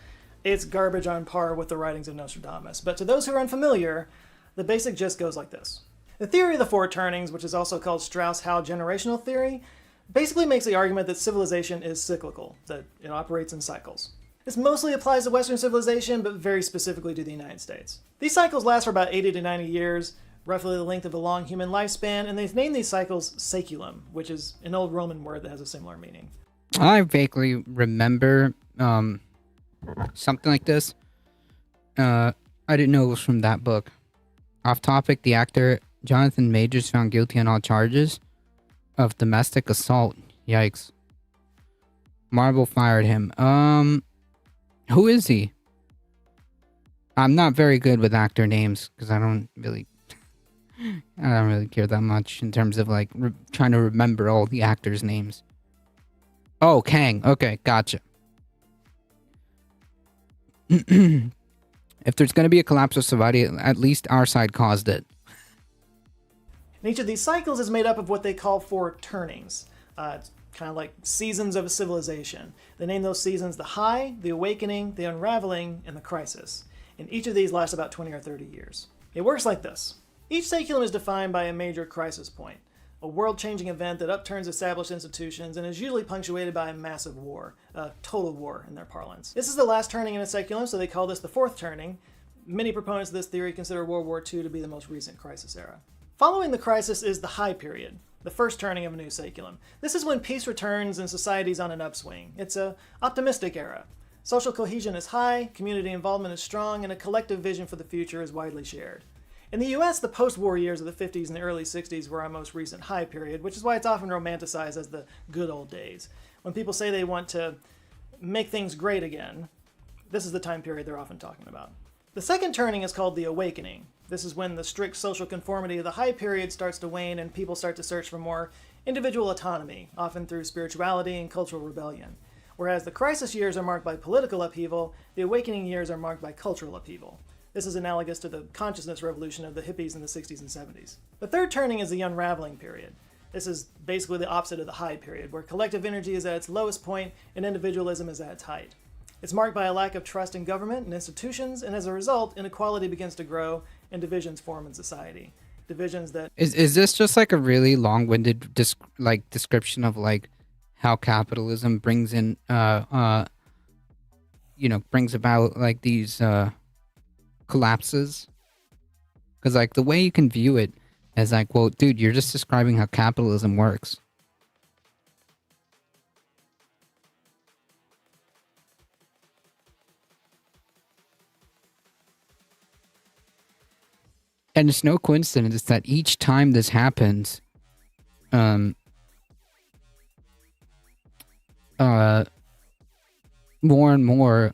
it's garbage on par with the writings of Nostradamus. But to those who are unfamiliar, the basic gist goes like this. The theory of the four turnings, which is also called Strauss-Howe generational theory, basically makes the argument that civilization is cyclical, that it operates in cycles. This mostly applies to Western civilization, but very specifically to the United States. These cycles last for about 80 to 90 years, roughly the length of a long human lifespan, and they've named these cycles saeculum, which is an old Roman word that has a similar meaning. I vaguely remember something like this. I didn't know it was from that book. Off topic, the actor Jonathan Majors found guilty on all charges of domestic assault. Yikes. Marvel fired him. Who is he? I'm not very good with actor names because I don't really care that much in terms of like trying to remember all the actors' names. Oh, Kang. Okay, gotcha. If there's going to be a collapse of society, at least our side caused it. And each of these cycles is made up of what they call four turnings. It's kind of like seasons of a civilization. They name those seasons the high, the awakening, the unraveling, and the crisis. And each of these lasts about 20 or 30 years. It works like this. Each saeculum is defined by a major crisis point, a world-changing event that upturns established institutions and is usually punctuated by a massive war, a total war in their parlance. This is the last turning in a saeculum, so they call this the fourth turning. Many proponents of this theory consider World War II to be the most recent crisis era. Following the crisis is the high period, the first turning of a new saeculum. This is when peace returns and society's on an upswing. It's an optimistic era. Social cohesion is high, community involvement is strong, and a collective vision for the future is widely shared. In the US, the post-war years of the 50s and the early 60s were our most recent high period, which is why it's often romanticized as the good old days. When people say they want to make things great again, this is the time period they're often talking about. The second turning is called the awakening. This is when the strict social conformity of the high period starts to wane and people start to search for more individual autonomy, often through spirituality and cultural rebellion. Whereas the crisis years are marked by political upheaval, the awakening years are marked by cultural upheaval. This is analogous to the consciousness revolution of the hippies in the 60s and 70s. The third turning is the unraveling period. This is basically the opposite of the high period, where collective energy is at its lowest point and individualism is at its height. It's marked by a lack of trust in government and institutions, and as a result, inequality begins to grow and divisions form in society. Divisions that... Is this just like a really long-winded description of like how capitalism brings in brings about like these collapses? Because like the way you can view it as like, well, dude, you're just describing how capitalism works. And it's no coincidence that each time this happens, more and more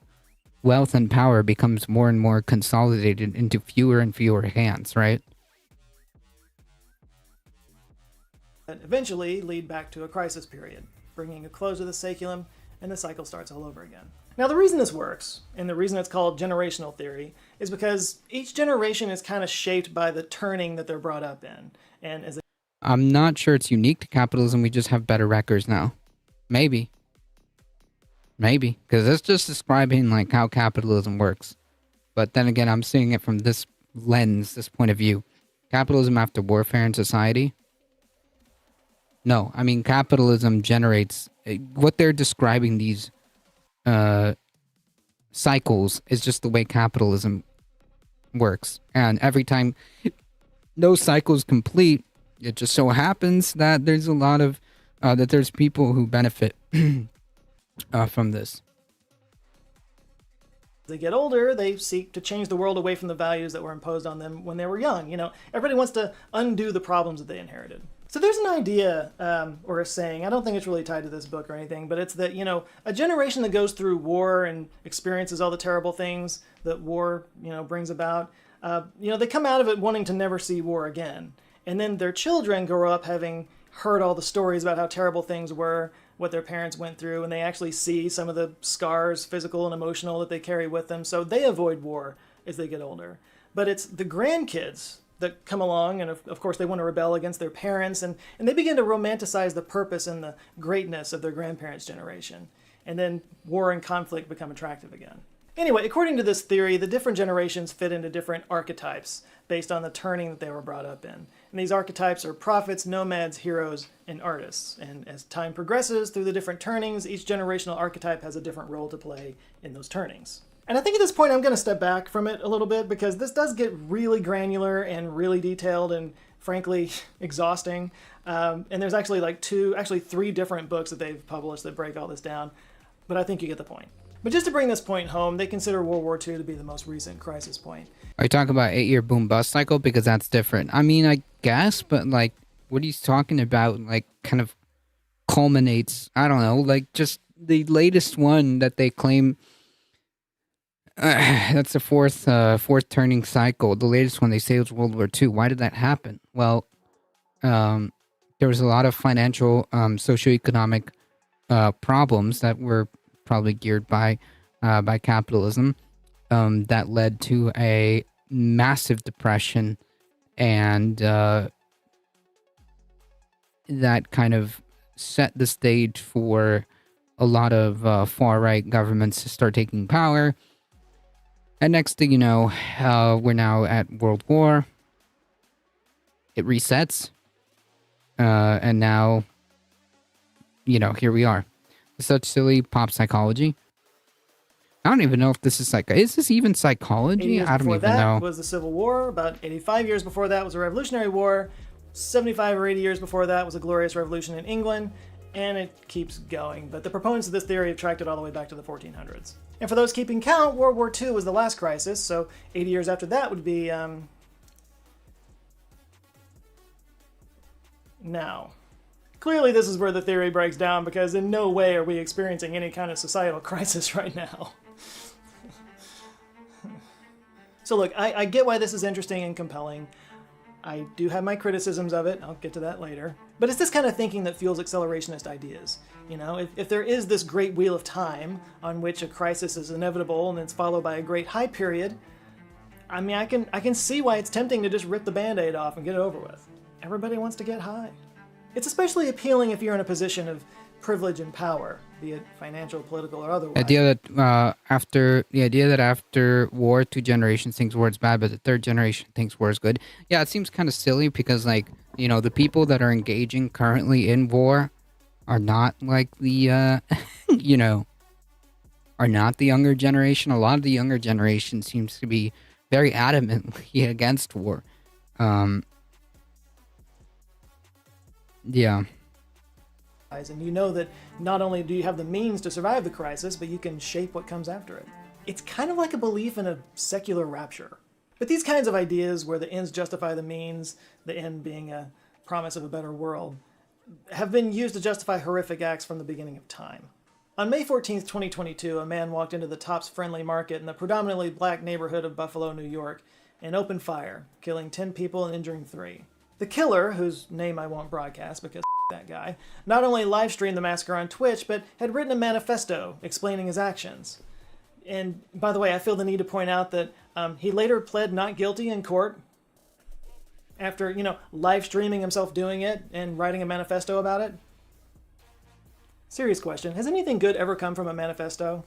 wealth and power becomes more and more consolidated into fewer and fewer hands, right? that eventually lead back to a crisis period, bringing a close to the saeculum, and the cycle starts all over again. Now, the reason this works, and the reason it's called generational theory, is because each generation is kind of shaped by the turning that they're brought up in. And as I'm not sure it's unique to capitalism. We just have better records now. Maybe. Because it's just describing like how capitalism works. But then again, I'm seeing it from this lens, this point of view. Capitalism after warfare in society? No, I mean capitalism generates... What they're describing these cycles is just the way capitalism works. And every time those cycles complete, it just so happens that there's a lot of... that there's people who benefit from this. they get older, they seek to change the world away from the values that were imposed on them when they were young. You know, everybody wants to undo the problems that they inherited. So there's an idea, or a saying, I don't think it's really tied to this book or anything, but it's that, you know, a generation that goes through war and experiences all the terrible things that war, you know, brings about, you know, they come out of it wanting to never see war again. And then their children grow up having heard all the stories about how terrible things were, what their parents went through, and they actually see some of the scars, physical and emotional, that they carry with them. So they avoid war as they get older. But it's the grandkids that come along, and of course they want to rebel against their parents, and they begin to romanticize the purpose and the greatness of their grandparents' generation. and then war and conflict become attractive again. Anyway, according to this theory, the different generations fit into different archetypes based on the turning that they were brought up in. And these archetypes are prophets, nomads, heroes, and artists. And as time progresses through the different turnings, each generational archetype has a different role to play in those turnings. And I think at this point I'm going to step back from it a little bit because this does get really granular and really detailed and frankly exhausting. And there's actually three different books that they've published that break all this down. But I think you get the point. But just to bring this point home, they consider World War II to be the most recent crisis point. Are you talking about 8-year boom bust cycle? Because that's different. I mean, I guess, but like what he's talking about, like kind of culminates, I don't know, like just the latest one that they claim, that's the fourth turning cycle. The latest one they say was World War II. Why did that happen? Well, there was a lot of financial, socioeconomic problems that were probably geared by capitalism that led to a massive depression, and that kind of set the stage for a lot of far-right governments to start taking power. And next thing you know, we're now at World War. It resets. And now, here we are. Such silly pop psychology. I don't even know if this is is this even psychology? I don't even know. Was the Civil War. About 85 years before that was the Revolutionary War. 75 or 80 years before that was a Glorious Revolution in England. And it keeps going. But the proponents of this theory have tracked it all the way back to the 1400s. And for those keeping count, World War II was the last crisis. So 80 years after that would be now. Clearly, this is where the theory breaks down, because in no way are we experiencing any kind of societal crisis right now. So look, I get why this is interesting and compelling. I do have my criticisms of it. I'll get to that later. But it's this kind of thinking that fuels accelerationist ideas. If there is this great wheel of time on which a crisis is inevitable and it's followed by a great high period, I mean, I can see why it's tempting to just rip the Band-Aid off and get it over with. Everybody wants to get high. It's especially appealing if you're in a position of privilege and power, be it financial, political, or otherwise. The idea that after war, 2 generations thinks war is bad, but the 3rd generation thinks war is good. Yeah, it seems kind of silly because, the people that are engaging currently in war are not like the, are not the younger generation. A lot of the younger generation seems to be very adamantly against war. Yeah. And you know that not only do you have the means to survive the crisis, but you can shape what comes after it. It's kind of like a belief in a secular rapture. But these kinds of ideas where the ends justify the means, the end being a promise of a better world, have been used to justify horrific acts from the beginning of time. On May 14th, 2022, a man walked into the Tops Friendly Market in the predominantly black neighborhood of Buffalo, New York, and opened fire, killing 10 people and injuring 3. The killer, whose name I won't broadcast because that guy, not only live-streamed the massacre on Twitch, but had written a manifesto explaining his actions. And by the way, I feel the need to point out that he later pled not guilty in court after, live-streaming himself doing it and writing a manifesto about it. Serious question. Has anything good ever come from a manifesto?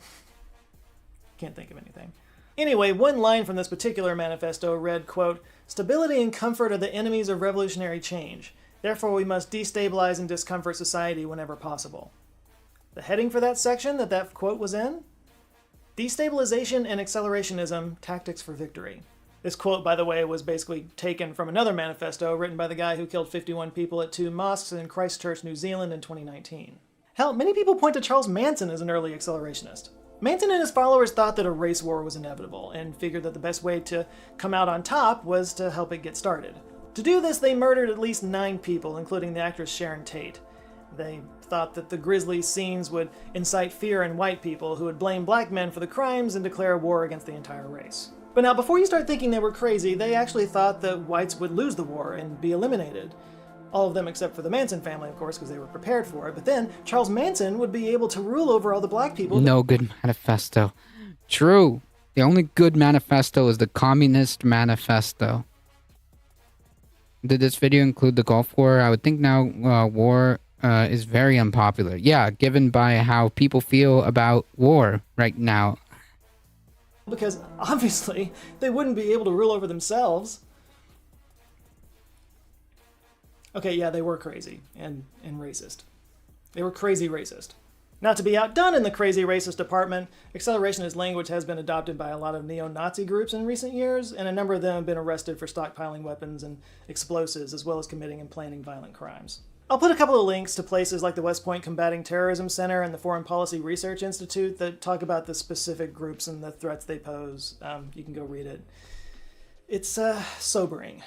Can't think of anything. Anyway, one line from this particular manifesto read, quote, "Stability and comfort are the enemies of revolutionary change. Therefore, we must destabilize and discomfort society whenever possible." The heading for that section that quote was in? Destabilization and accelerationism, tactics for victory. This quote, by the way, was basically taken from another manifesto written by the guy who killed 51 people at 2 mosques in Christchurch, New Zealand in 2019. Hell, many people point to Charles Manson as an early accelerationist. Manson and his followers thought that a race war was inevitable and figured that the best way to come out on top was to help it get started. To do this, they murdered at least 9 people, including the actress Sharon Tate. They thought that the grisly scenes would incite fear in white people who would blame black men for the crimes and declare war against the entire race. But now, before you start thinking they were crazy, they actually thought that whites would lose the war and be eliminated. All of them except for the Manson family, of course, because they were prepared for it. But then, Charles Manson would be able to rule over all the black people. No good manifesto. True. The only good manifesto is the Communist Manifesto. Did this video include the Gulf War? I would think now war is very unpopular. Yeah, given by how people feel about war right now. Because obviously they wouldn't be able to rule over themselves. Okay, yeah, they were crazy and racist. They were crazy racist. Not to be outdone in the crazy racist department, accelerationist language has been adopted by a lot of neo-Nazi groups in recent years, and a number of them have been arrested for stockpiling weapons and explosives, as well as committing and planning violent crimes. I'll put a couple of links to places like the West Point Combating Terrorism Center and the Foreign Policy Research Institute that talk about the specific groups and the threats they pose. You can go read it. It's sobering.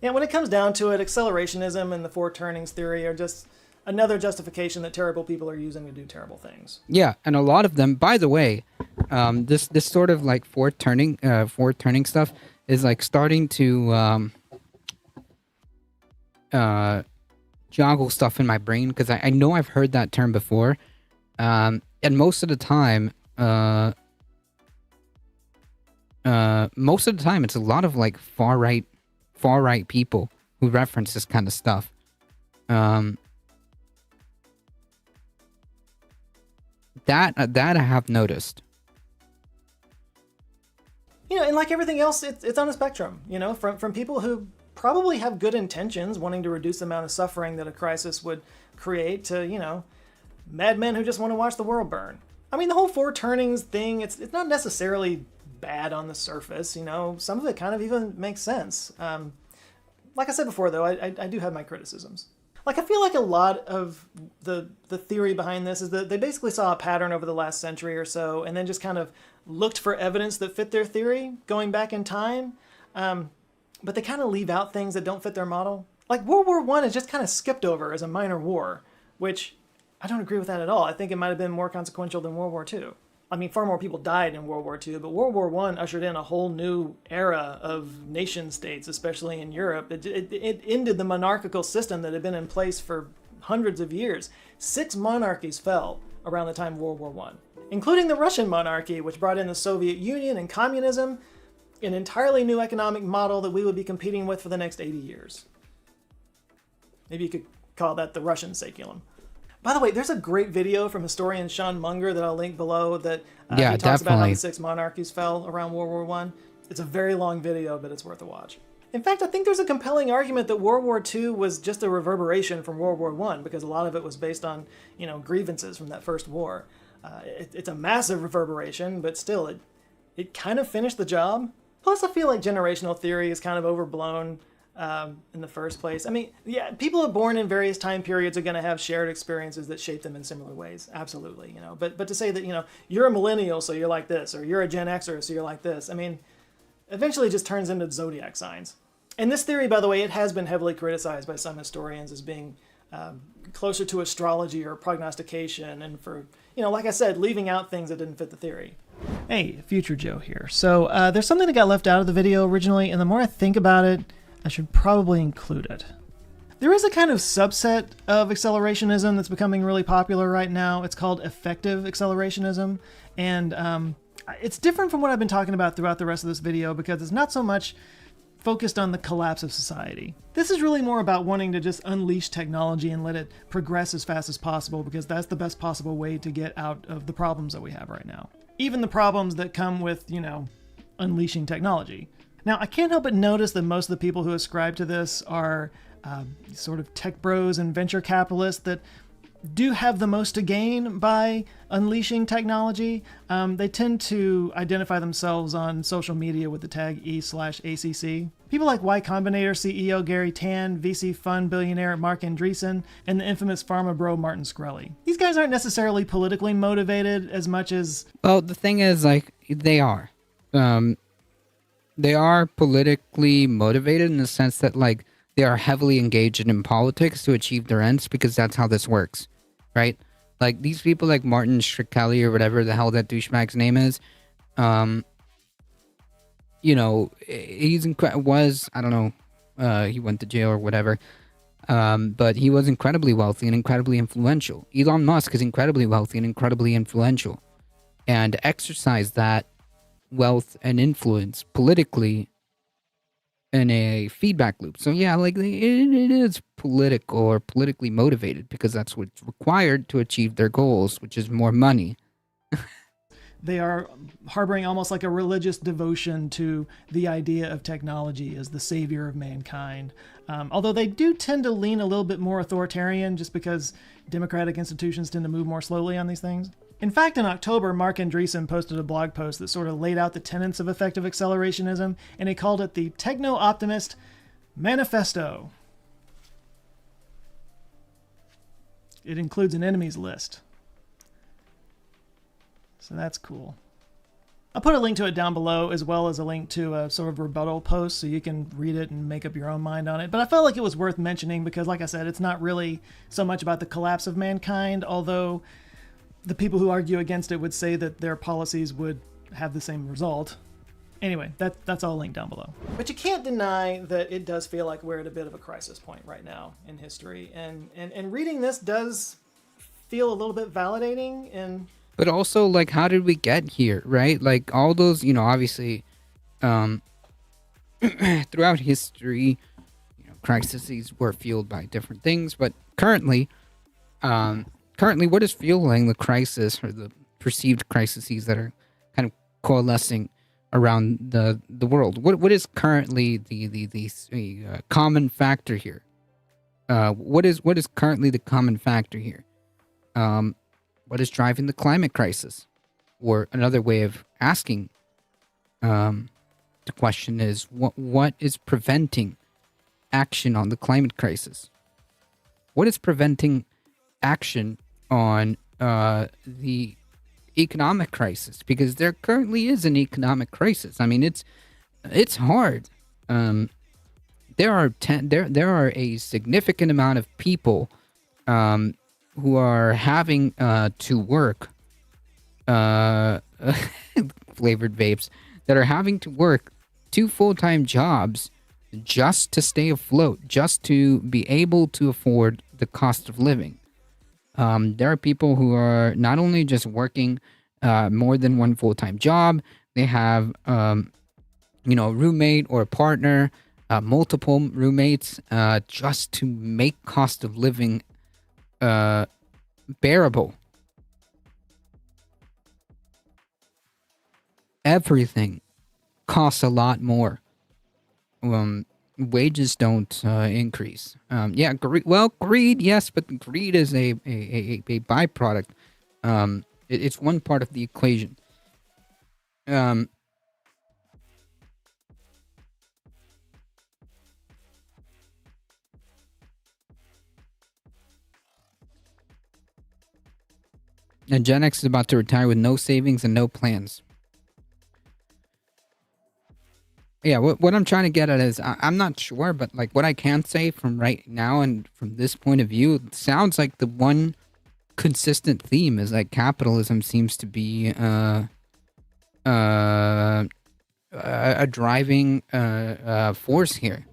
Yeah, when it comes down to it, accelerationism and the four turnings theory are just another justification that terrible people are using to do terrible things. Yeah, and a lot of them, by the way, this sort of like four turning stuff is like starting to joggle stuff in my brain, because I know I've heard that term before, and most of the time it's a lot of like far right people who reference this kind of stuff. That I have noticed. You know, and like everything else, it's on a spectrum, you know, from people who probably have good intentions, wanting to reduce the amount of suffering that a crisis would create, to, you know, madmen who just want to watch the world burn. I mean, the whole four turnings thing, it's not necessarily bad on the surface, you know, some of it kind of even makes sense. Like I said before, though, I do have my criticisms. Like, I feel like a lot of the theory behind this is that they basically saw a pattern over the last century or so, and then just kind of looked for evidence that fit their theory, going back in time. But they kind of leave out things that don't fit their model. Like, World War I is just kind of skipped over as a minor war, which I don't agree with that at all. I think it might have been more consequential than World War II. I mean, far more people died in World War II, but World War I ushered in a whole new era of nation states, especially in Europe. It ended the monarchical system that had been in place for hundreds of years. 6 monarchies fell around the time of World War I, including the Russian monarchy, which brought in the Soviet Union and communism, an entirely new economic model that we would be competing with for the next 80 years. Maybe you could call that the Russian saculum. By the way, there's a great video from historian Sean Munger that I'll link below that he talks about how the 6 monarchies fell around World War I. It's a very long video, but it's worth a watch. In fact, I think there's a compelling argument that World War II was just a reverberation from World War I, because a lot of it was based on, you know, grievances from that first war. It's a massive reverberation, but still, it kind of finished the job. Plus, I feel like generational theory is kind of overblown in the first place. I mean, yeah, people are born in various time periods are going to have shared experiences that shape them in similar ways. Absolutely, you know. But to say that, you know, you're a millennial, so you're like this, or you're a Gen Xer, so you're like this, I mean, eventually it just turns into zodiac signs. And this theory, by the way, it has been heavily criticized by some historians as being closer to astrology or prognostication, and for, you know, like I said, leaving out things that didn't fit the theory. Hey, Future Joe here. So there's something that got left out of the video originally, and the more I think about it, I should probably include it. There is a kind of subset of accelerationism that's becoming really popular right now. It's called effective accelerationism, and it's different from what I've been talking about throughout the rest of this video, because it's not so much focused on the collapse of society. This is really more about wanting to just unleash technology and let it progress as fast as possible, because that's the best possible way to get out of the problems that we have right now. Even the problems that come with, you know, unleashing technology. Now, I can't help but notice that most of the people who ascribe to this are sort of tech bros and venture capitalists that do have the most to gain by unleashing technology. They tend to identify themselves on social media with the tag E/ACC. People like Y Combinator CEO Gary Tan, VC fund billionaire Mark Andreessen, and the infamous pharma bro Martin Shkreli. These guys aren't necessarily politically motivated as much as... Well, the thing is, like, they are. They are politically motivated in the sense that, like, they are heavily engaged in politics to achieve their ends, because that's how this works, right? Like, these people like Martin Shkreli or whatever the hell that douchebag's name is, you know, he went to jail or whatever, but he was incredibly wealthy and incredibly influential. Elon Musk is incredibly wealthy and incredibly influential, and exercise that wealth and influence politically in a feedback loop. So yeah, like it is political or politically motivated because that's what's required to achieve their goals, which is more money. They are harboring almost like a religious devotion to the idea of technology as the savior of mankind. Although they do tend to lean a little bit more authoritarian just because democratic institutions tend to move more slowly on these things. In fact, in October, Mark Andreessen posted a blog post that sort of laid out the tenets of effective accelerationism, and he called it the Techno-Optimist Manifesto. It includes an enemies list. So that's cool. I'll put a link to it down below, as well as a link to a sort of rebuttal post so you can read it and make up your own mind on it. But I felt like it was worth mentioning because, like I said, it's not really so much about the collapse of mankind, although the people who argue against it would say that their policies would have the same result. Anyway, that's all linked down below. But you can't deny that it does feel like we're at a bit of a crisis point right now in history. And reading this does feel a little bit validating and... But also, like, how did we get here, right? Like, all those, obviously, throughout history, crises were fueled by different things. But currently, what is fueling the crisis or the perceived crises that are kind of coalescing around the world? What is currently the common factor here? What is currently the common factor here? What is driving the climate crisis? Or another way of asking the question is, what is preventing action on the climate crisis? What is preventing action on the economic crisis? Because there currently is an economic crisis. I mean, it's hard. There are a significant amount of people who are having to work, flavored vapes, that are having to work 2 full-time jobs just to stay afloat, just to be able to afford the cost of living. There are people who are not only just working more than 1 full-time job, they have, a roommate or a partner, multiple roommates, just to make cost of living bearable. Everything costs a lot more. Wages don't increase. Greed, yes, but greed is a byproduct. It's one part of the equation. And Gen X is about to retire with no savings and no plans. Yeah, what I'm trying to get at is, I'm not sure, but like what I can say from right now and from this point of view, it sounds like the one consistent theme is that capitalism seems to be a driving force here.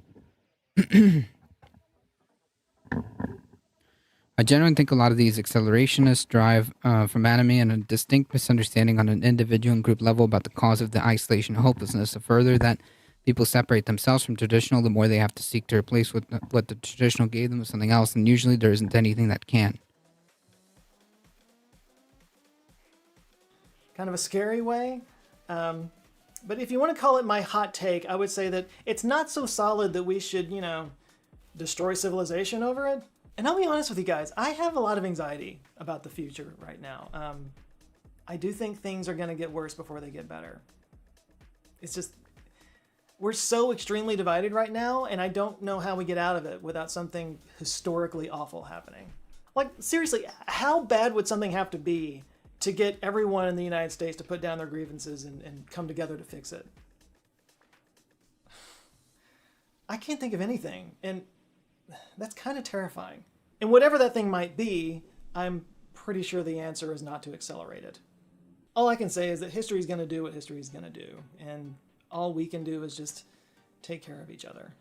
I genuinely think a lot of these accelerationists drive from anime and a distinct misunderstanding on an individual and group level about the cause of the isolation and hopelessness. The further that people separate themselves from traditional, the more they have to seek to replace what the traditional gave them with something else, and usually there isn't anything that can. Kind of a scary way. But if you want to call it my hot take, I would say that it's not so solid that we should, destroy civilization over it. And I'll be honest with you guys, I have a lot of anxiety about the future right now. I do think things are going to get worse before they get better. It's just, we're so extremely divided right now, and I don't know how we get out of it without something historically awful happening. Like, seriously, how bad would something have to be to get everyone in the United States to put down their grievances and come together to fix it? I can't think of anything, and that's kind of terrifying. And whatever that thing might be, I'm pretty sure the answer is not to accelerate it. All I can say is that history's going to do what history's going to do, and all we can do is just take care of each other.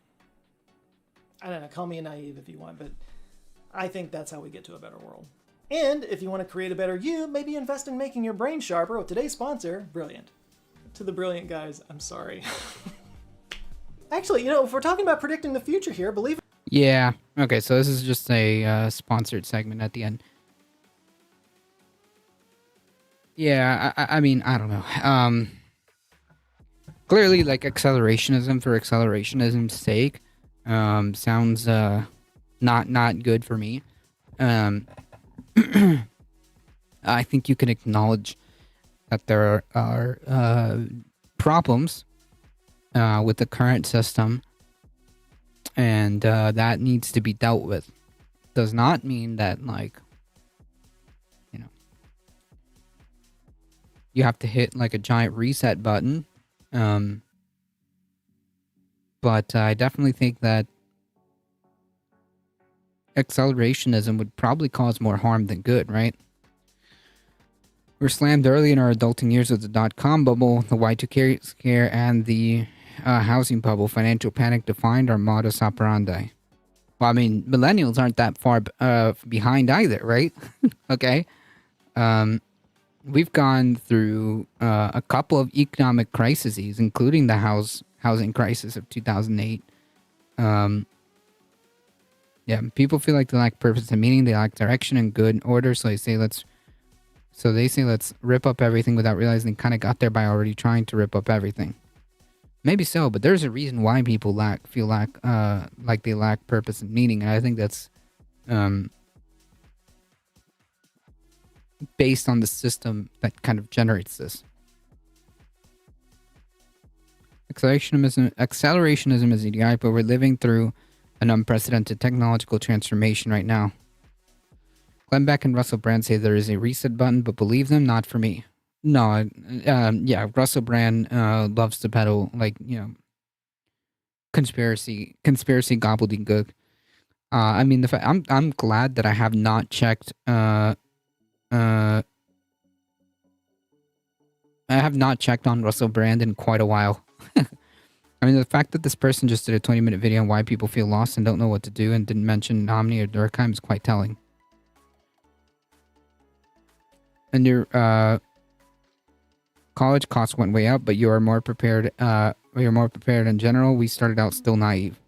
I don't know, call me naive if you want, but I think that's how we get to a better world. And if you want to create a better you, maybe invest in making your brain sharper with today's sponsor, Brilliant. To the Brilliant guys, I'm sorry. Actually, you know, if we're talking about predicting the future here, believe it Yeah. Okay, so this is just a sponsored segment at the end. Yeah, I mean, I don't know. Clearly, like, accelerationism for accelerationism's sake sounds not good for me. I think you can acknowledge that there are problems with the current system, and that needs to be dealt with. Does not mean that, like, you know, you have to hit like a giant reset button. But I definitely think that accelerationism would probably cause more harm than good, right? We're slammed early in our adulting years with the dot-com bubble, the Y2K scare, and the housing bubble. Financial panic defined our modus operandi. Well, I mean, millennials aren't that far behind either, right? Okay. We've gone through a couple of economic crises, including the housing crisis of 2008. Yeah, people feel like they lack purpose and meaning. They lack direction and good order. So they say let's rip up everything without realizing they kind of got there by already trying to rip up everything. Maybe so, but there's a reason why people feel like they lack purpose and meaning, and I think that's based on the system that kind of generates this. Accelerationism is idiotic, but we're living through an unprecedented technological transformation right now. Glenn Beck and Russell Brand say there is a reset button, but believe them, not for me. No, yeah, Russell Brand loves to peddle, like, you know, conspiracy gobbledygook. I mean, I'm glad that I have not checked. I have not checked on Russell Brand in quite a while. I mean, the fact that this person just did a 20-minute video on why people feel lost and don't know what to do and didn't mention Omni or Durkheim is quite telling. And your college costs went way up, but you are more prepared. You're more prepared in general. We started out still naive.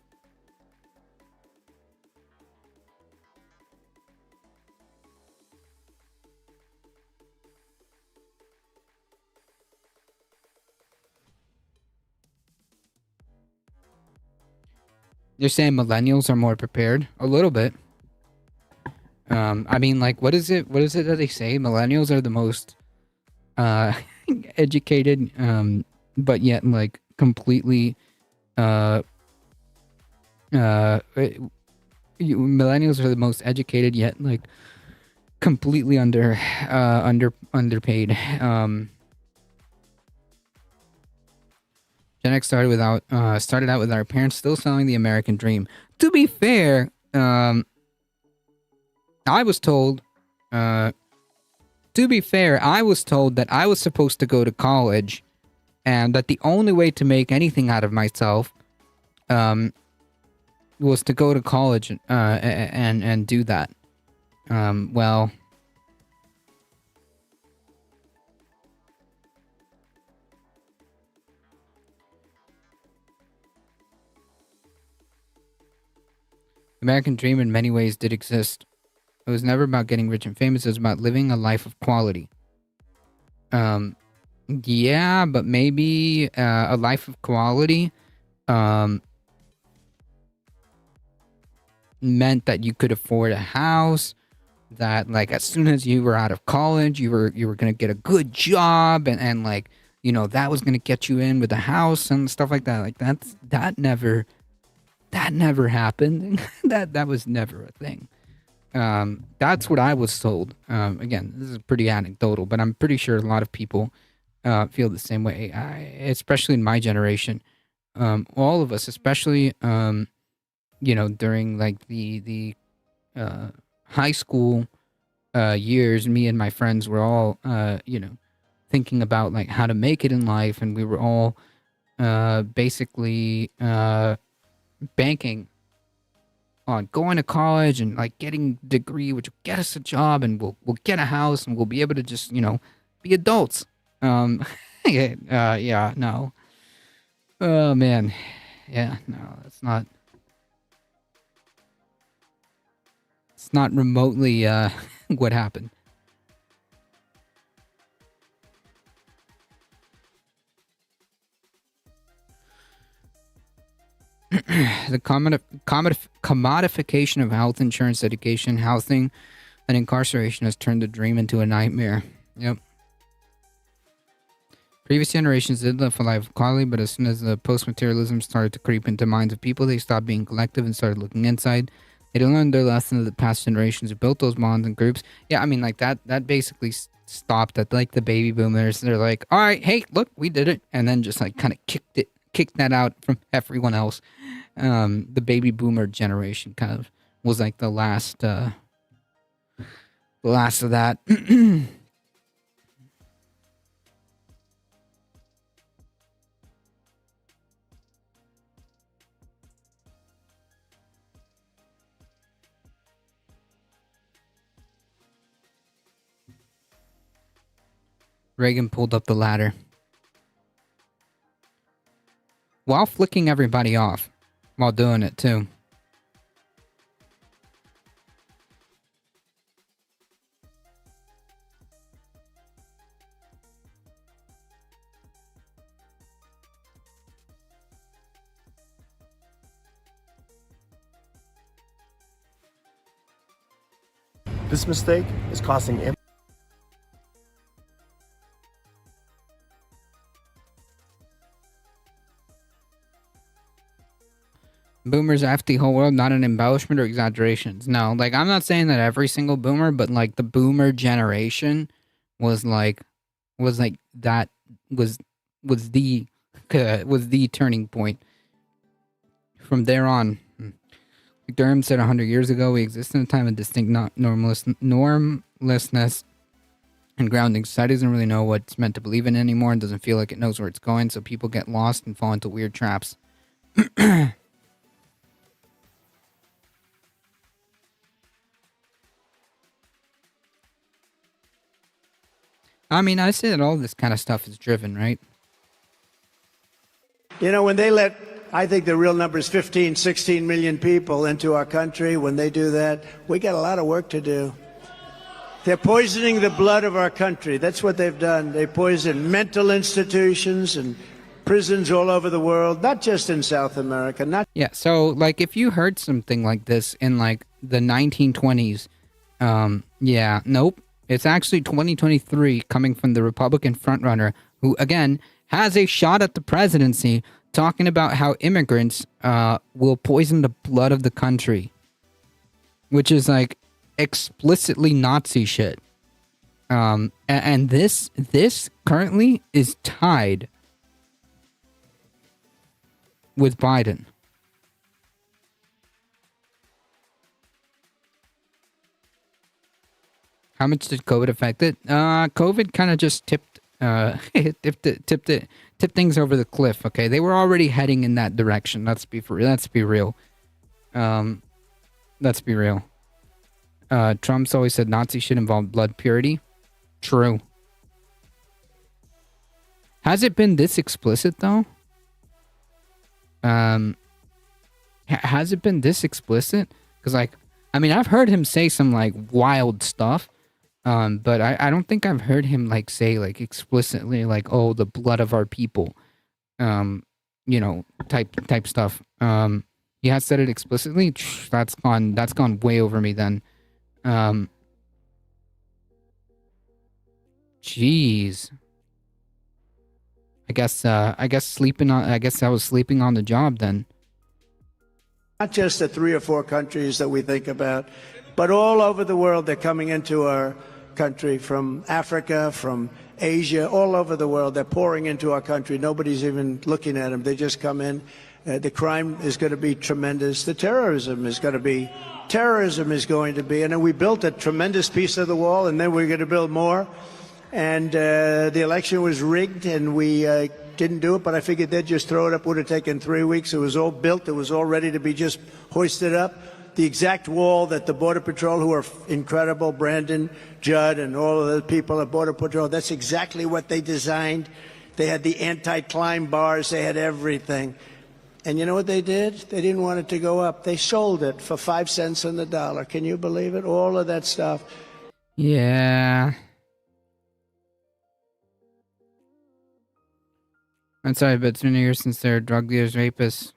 You're saying millennials are more prepared? A little bit. I mean, like, what is it that they say? Millennials are the most educated, but yet, like, completely millennials are the most educated, yet, like, completely underpaid. Gen X started out with our parents still selling the American dream. To be fair, I was told that I was supposed to go to college, and that the only way to make anything out of myself, was to go to college and do that. Well. American dream in many ways did exist. It was never about getting rich and famous. It was about living a life of quality. Yeah, but maybe a life of quality meant that you could afford a house, that, like, as soon as you were out of college, you were going to get a good job, and like, you know, that was going to get you in with a house and stuff like that. Like, that never happened. that was never a thing. That's what I was told. Again, this is pretty anecdotal, but I'm pretty sure a lot of people feel the same way. Especially in my generation, all of us, especially you know, during like the high school years, me and my friends were all you know, thinking about like how to make it in life, and we were all basically banking on going to college and like getting a degree, which will get us a job, and we'll get a house, and we'll be able to just, you know, be adults. Yeah, no. Oh man. Yeah, no, it's not. It's not remotely what happened. The commodification of health insurance, education, housing, and incarceration has turned the dream into a nightmare. Yep. Previous generations did live a life of quality, but as soon as the post-materialism started to creep into minds of people, they stopped being collective and started looking inside. They didn't learn their lesson of the past generations who built those bonds and groups. Yeah, I mean, like, that basically stopped at, like, the baby boomers. They're like, all right, hey, look, we did it. And then just, like, kind of kicked that out from everyone else. The baby boomer generation kind of was, like, the last of that. Reagan pulled up the ladder while flicking everybody off while doing it too. This mistake is costing Boomers F the whole world, not an embellishment or exaggerations. No, like, I'm not saying that every single boomer, but, like, the boomer generation was the turning point. From there on, like Durham said 100 years ago, we exist in a time of distinct normlessness and grounding. Society doesn't really know what it's meant to believe in anymore and doesn't feel like it knows where it's going, so people get lost and fall into weird traps. I mean, I say that all this kind of stuff is driven, right? You know, when I think the real number is 15, 16 million people into our country. When they do that, we got a lot of work to do. They're poisoning the blood of our country. That's what they've done. They poison mental institutions and prisons all over the world, not just in South America. Yeah, so, like, if you heard something like this in, like, the 1920s, yeah, nope. It's actually 2023 coming from the Republican frontrunner who, again, has a shot at the presidency talking about how immigrants will poison the blood of the country, which is, like, explicitly Nazi shit. And this currently is tied with Biden. How much did COVID affect it? COVID kind of just tipped things over the cliff. Okay, they were already heading in that direction. Let's be real. Let's be real. Trump's always said Nazi shit involved blood purity. True. Has it been this explicit though? Has it been this explicit? Because, like, I mean, I've heard him say some, like, wild stuff. But I don't think I've heard him, like, say, like, explicitly, like, oh, the blood of our people, you know, type stuff. He has said it explicitly. That's gone way over me then. Jeez. I guess I was sleeping on the job then. Not just the 3 or 4 countries that we think about, but all over the world. They're coming into our country from Africa, from Asia, all over the world. They're pouring into our country. Nobody's even looking at them. They just come in. The crime is going to be tremendous. The terrorism is going to be. And then we built a tremendous piece of the wall, and then we're going to build more. And the election was rigged, and we didn't do it, but I figured they'd just throw it up. Would have taken 3 weeks. It was all built. It was all ready to be just hoisted up. The exact wall that the Border Patrol, who are incredible, Brandon, Judd, and all of the people at Border Patrol, that's exactly what they designed. They had the anti-climb bars. They had everything. And you know what they did? They didn't want it to go up. They sold it for 5 cents on the dollar. Can you believe it? All of that stuff. Yeah. I'm sorry, but it's been years since they're drug dealers, rapists.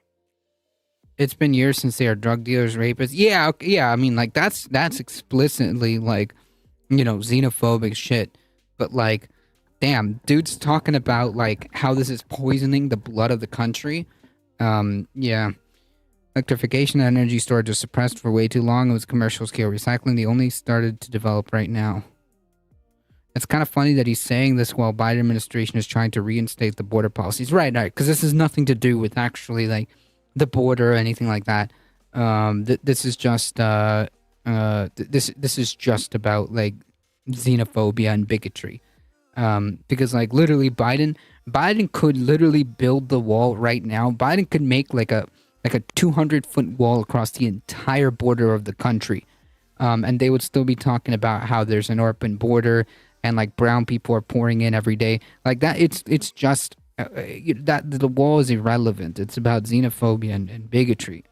It's been years since they are drug dealers, rapists. Yeah, okay, yeah. I mean, like that's explicitly like, you know, xenophobic shit. But like, damn, dude's talking about like how this is poisoning the blood of the country. Yeah. Electrification and energy storage was suppressed for way too long. It was commercial scale recycling. They only started to develop right now. It's kind of funny that he's saying this while Biden administration is trying to reinstate the border policies. Right, because this has nothing to do with actually like the border or anything like that. This is just this is just about like xenophobia and bigotry. Because like literally Biden could literally build the wall right now. Biden could make like a 200-foot wall across the entire border of the country. And they would still be talking about how there's an open border and like brown people are pouring in every day. Like that, it's just that the wall is irrelevant. It's about xenophobia and bigotry.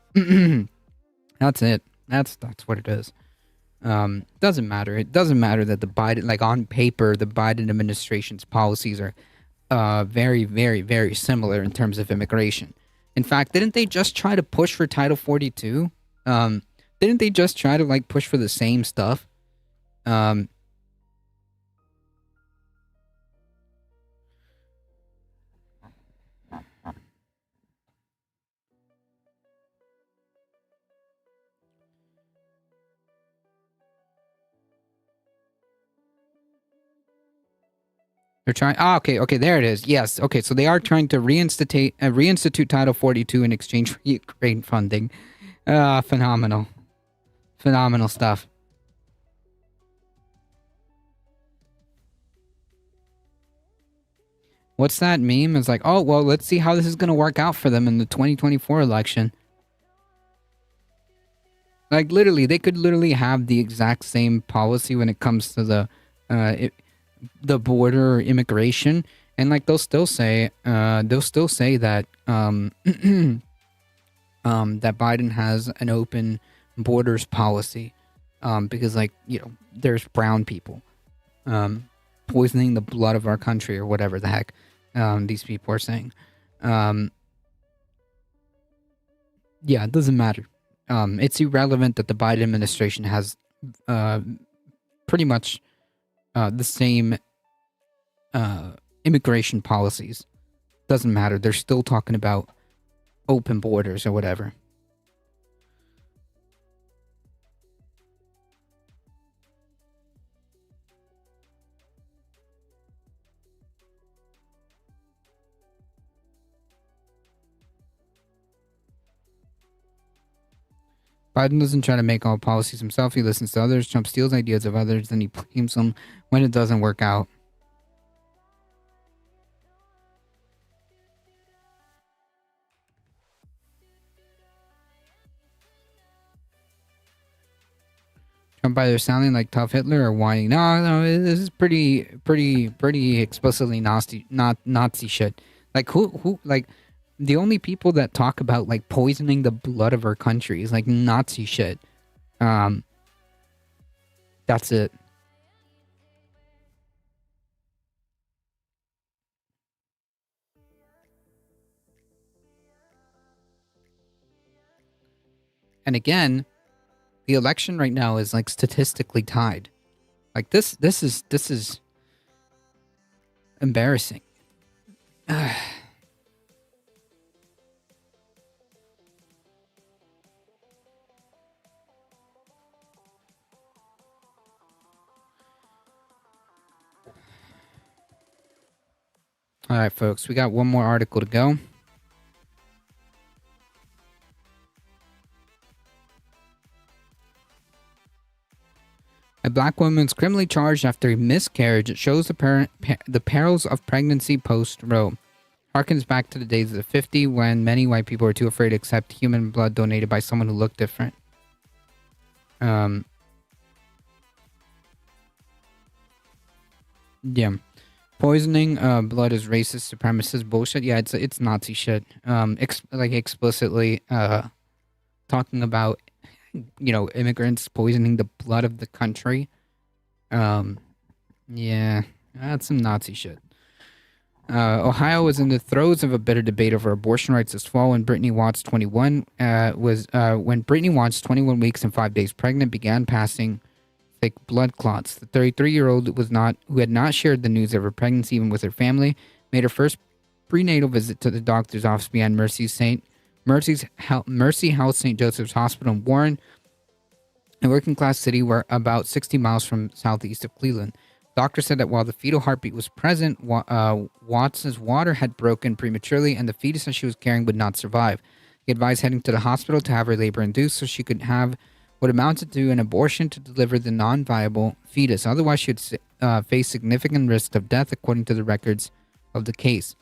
That's it. That's what it is. Doesn't matter. It doesn't matter that the Biden, like on paper, the Biden administration's policies are very, very, very similar in terms of immigration. In fact, didn't they just try to push for Title 42? Didn't they just try to like push for the same stuff? They're trying. Okay, there it is. Yes. Okay, so they are trying to reinstitute Title 42 in exchange for Ukraine funding. Phenomenal stuff. What's that meme? It's like, oh well, let's see how this is gonna work out for them in the 2024 election. Like literally, they could literally have the exact same policy when it comes to the border or immigration, and like they'll still say that that Biden has an open borders policy, because like, you know, there's brown people poisoning the blood of our country or whatever the heck these people are saying. Yeah, it doesn't matter. It's irrelevant that the Biden administration has pretty much the same immigration policies. Doesn't matter. They're still talking about open borders or whatever. Biden doesn't try to make all policies himself. He listens to others. Trump steals ideas of others, then he blames them when it doesn't work out. Trump either sounding like tough Hitler or whining. No, this is pretty explicitly Nazi shit. Like who like. The only people that talk about like poisoning the blood of our country is like Nazi shit. That's it. And again, the election right now is like statistically tied. Like this is embarrassing. All right, folks, we got one more article to go. A black woman is criminally charged after a miscarriage. It shows the perils of pregnancy post-Roe. Harkens back to the days of the 50s when many white people were too afraid to accept human blood donated by someone who looked different. Yeah. Poisoning blood is racist, supremacist bullshit. Yeah, it's Nazi shit. Like explicitly talking about, immigrants poisoning the blood of the country. Yeah, that's some Nazi shit. Ohio was in the throes of a bitter debate over abortion rights this fall when Brittany Watts, 21, when Brittany Watts, 21 weeks and 5 days pregnant, began passing thick blood clots. The 33-year-old who had not shared the news of her pregnancy even with her family, made her first prenatal visit to the doctor's office behind Mercy Health St. Joseph's Hospital in Warren, a working-class city where about 60 miles from southeast of Cleveland. Doctor said that while the fetal heartbeat was present, Watts' water had broken prematurely and the fetus that she was carrying would not survive. He advised heading to the hospital to have her labor induced so she could have what amounted to an abortion to deliver the non-viable fetus. Otherwise, she would face significant risk of death, according to the records of the case.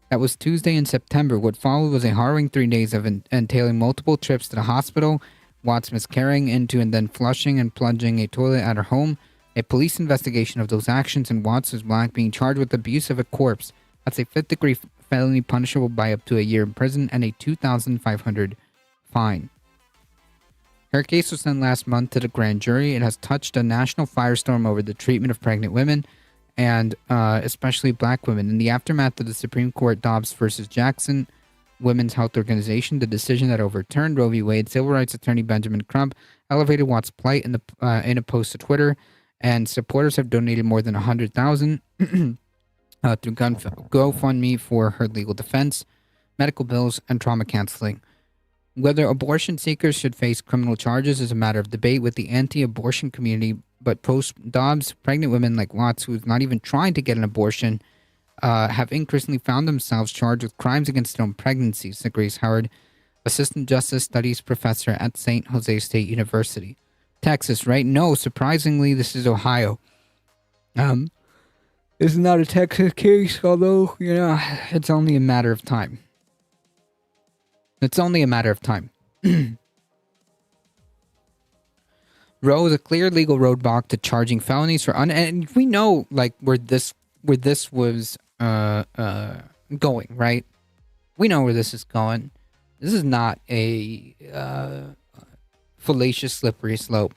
That was Tuesday in September. What followed was a harrowing 3 days of entailing multiple trips to the hospital, Watts miscarrying into and then flushing and plunging a toilet at her home, a police investigation of those actions, and Watts was black being charged with abuse of a corpse. That's a 5th-degree felony punishable by up to a year in prison and a $2,500 fine. Her case was sent last month to the grand jury. It has touched a national firestorm over the treatment of pregnant women, and especially black women. In the aftermath of the Supreme Court Dobbs versus Jackson Women's Health Organization, the decision that overturned Roe v. Wade, civil rights attorney Benjamin Crump elevated Watts' plight in a post to Twitter, and supporters have donated more than $100,000 through GoFundMe for her legal defense, medical bills, and trauma counseling. Whether abortion seekers should face criminal charges is a matter of debate with the anti-abortion community, but post-Dobbs, pregnant women like Watts, who's not even trying to get an abortion, have increasingly found themselves charged with crimes against their own pregnancies, said Grace Howard, Assistant Justice Studies Professor at St. Jose State University. Texas, right? No, surprisingly, this is Ohio. This is not a Texas case, although, it's only a matter of time. It's only a matter of time. Roe is a clear legal roadblock to charging felonies for and we know like where this was going, right? We know where this is going. This is not a fallacious slippery slope.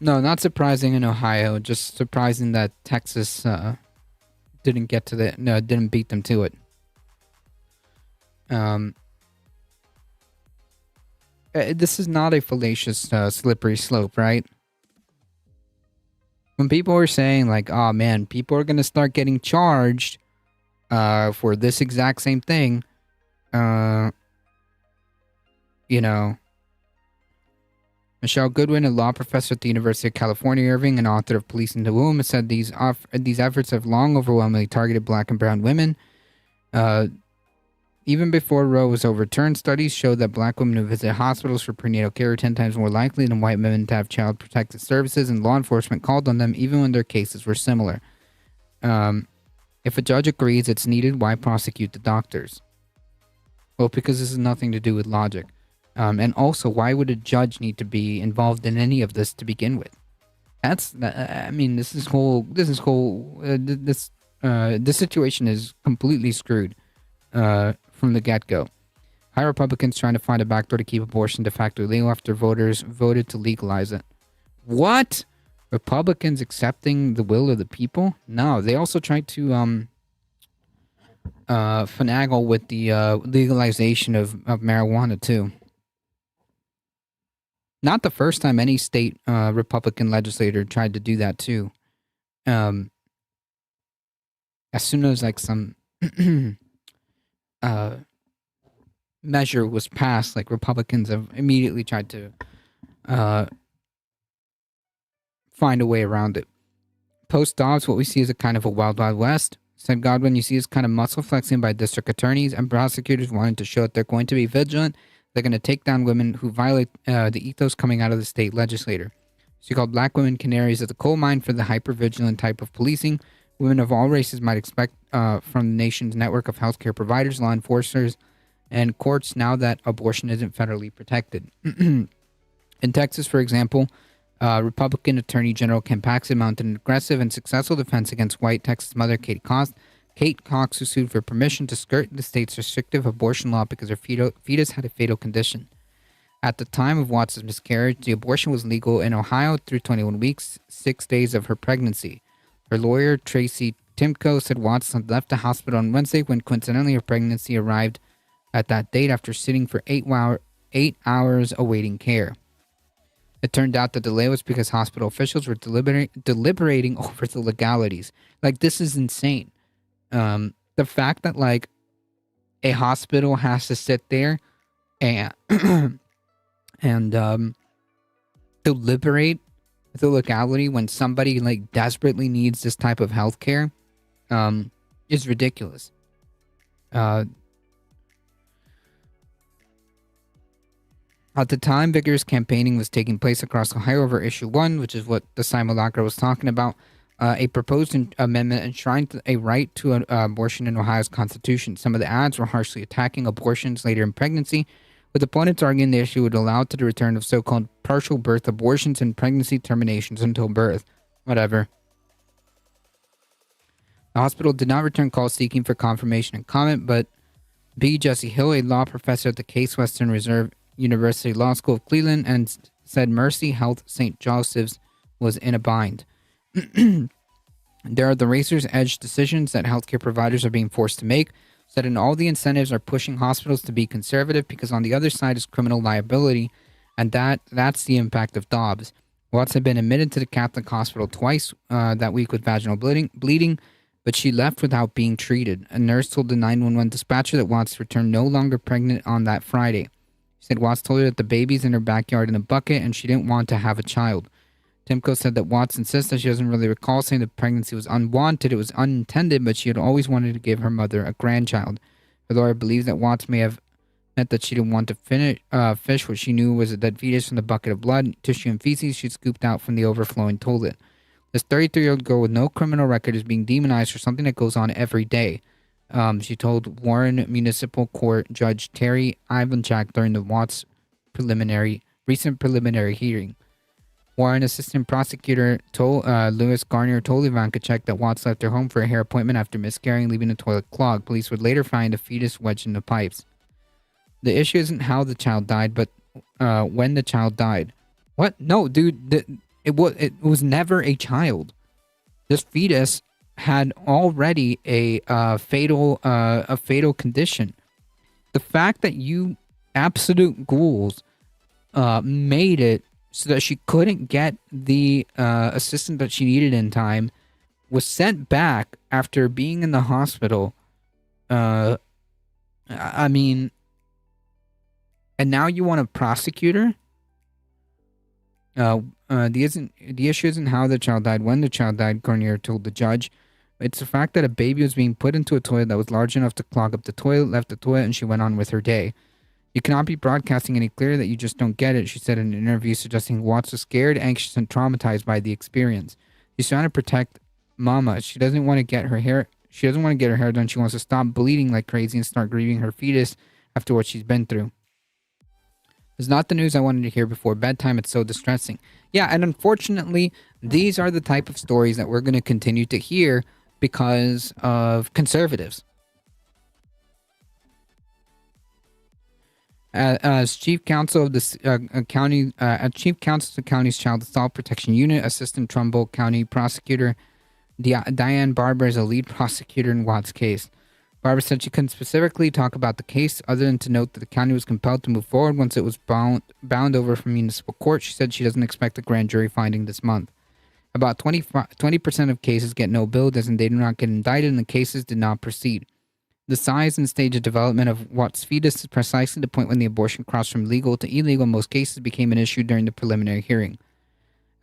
No, not surprising in Ohio. Just surprising that Texas didn't beat them to it. This is not a fallacious slippery slope, right? When people are saying like, oh man, people are going to start getting charged for this exact same thing, Michelle Goodwin, a law professor at the University of California, Irving, and author of Policing the Womb, has said these efforts have long overwhelmingly targeted black and brown women. Even before Roe was overturned, studies showed that black women who visit hospitals for prenatal care are 10 times more likely than white women to have child protective services, and law enforcement called on them even when their cases were similar. If a judge agrees it's needed, why prosecute the doctors? Well, because this has nothing to do with logic. And also, why would a judge need to be involved in any of this to begin with? This situation is completely screwed from the get-go. High Republicans trying to find a backdoor to keep abortion de facto legal after voters voted to legalize it. What? Republicans accepting the will of the people? No, they also tried to finagle with the legalization of marijuana too. Not the first time any state Republican legislator tried to do that too. As soon as like some measure was passed, like Republicans have immediately tried to find a way around it. Post Dobbs, what we see is a kind of a wild, wild west. Said Godwin, you see is kind of muscle flexing by district attorneys and prosecutors wanting to show that they're going to be vigilant. They're going to take down women who violate the ethos coming out of the state legislature. She called black women canaries at the coal mine for the hyper-vigilant type of policing women of all races might expect from the nation's network of healthcare providers, law enforcers, and courts now that abortion isn't federally protected. In Texas, for example, Republican Attorney General Ken Paxton mounted an aggressive and successful defense against white Texas mother Kate Cox, who sued for permission to skirt the state's restrictive abortion law because her fetus had a fatal condition. At the time of Watts' miscarriage, the abortion was legal in Ohio through 21 weeks, 6 days of her pregnancy. Her lawyer, Tracy Timko, said Watts had left the hospital on Wednesday when coincidentally her pregnancy arrived at that date after sitting for 8 hours awaiting care. It turned out the delay was because hospital officials were deliberating over the legalities. Like, this is insane. The fact that, like, a hospital has to sit there and and deliberate the legality when somebody, like, desperately needs this type of health care is ridiculous. At the time, vigorous campaigning was taking place across Ohio over Issue 1, which is what the simulacra was talking about. A proposed amendment enshrined a right to an abortion in Ohio's constitution. Some of the ads were harshly attacking abortions later in pregnancy, with opponents arguing the issue would allow to the return of so-called partial birth abortions and pregnancy terminations until birth. Whatever. The hospital did not return calls seeking for confirmation and comment, but B. Jesse Hill, a law professor at the Case Western Reserve University Law School of Cleveland, and said Mercy Health St. Joseph's was in a bind. There are the razor's edge decisions that healthcare providers are being forced to make, said, and all the incentives are pushing hospitals to be conservative because on the other side is criminal liability, and that's the impact of Dobbs. Watts had been admitted to the Catholic hospital twice that week with vaginal bleeding, but she left without being treated. A nurse told the 911 dispatcher that Watts returned no longer pregnant on that Friday. She said Watts told her that the baby's in her backyard in a bucket and she didn't want to have a child. Timko said that Watts insists that she doesn't really recall saying the pregnancy was unwanted, it was unintended, but she had always wanted to give her mother a grandchild. Her lawyer believes that Watts may have meant that she didn't want to fish what she knew was a dead fetus from the bucket of blood, tissue, and feces she'd scooped out from the overflowing toilet. This 33-year-old girl with no criminal record is being demonized for something that goes on every day. She told Warren Municipal Court Judge Terry Ivanchak during the Watts recent preliminary hearing. Warren Assistant Prosecutor Lewis Garnier told Ivanchak that Watts left her home for a hair appointment after miscarrying, leaving the toilet clogged. Police would later find a fetus wedged in the pipes. The issue isn't how the child died, but when the child died. What? No, dude, it was never a child. This fetus had already a fatal condition. The fact that you absolute ghouls made it so that she couldn't get the assistance that she needed in time, was sent back after being in the hospital. I mean, and now you want to prosecute her? The issue isn't how the child died, when the child died, Garnier told the judge. It's the fact that a baby was being put into a toilet that was large enough to clog up the toilet, left the toilet, and she went on with her day. You cannot be broadcasting any clearer that you just don't get it, she said in an interview, suggesting Watts was scared, anxious, and traumatized by the experience. She's trying to protect Mama. She doesn't want to get her hair done. She wants to stop bleeding like crazy and start grieving her fetus after what she's been through. It's not the news I wanted to hear before bedtime. It's so distressing. Yeah, and unfortunately, these are the type of stories that we're going to continue to hear because of conservatives. As chief counsel of the county's Child Assault Protection Unit, Assistant Trumbull County Prosecutor Diane Barber is a lead prosecutor in Watts' case. Barber said she couldn't specifically talk about the case other than to note that the county was compelled to move forward once it was bound over from municipal court. She said she doesn't expect a grand jury finding this month. About 20% of cases get no bill, as in they do not get indicted, and the cases did not proceed. The size and stage of development of Watts' fetus is precisely the point when the abortion crossed from legal to illegal in most cases became an issue during the preliminary hearing.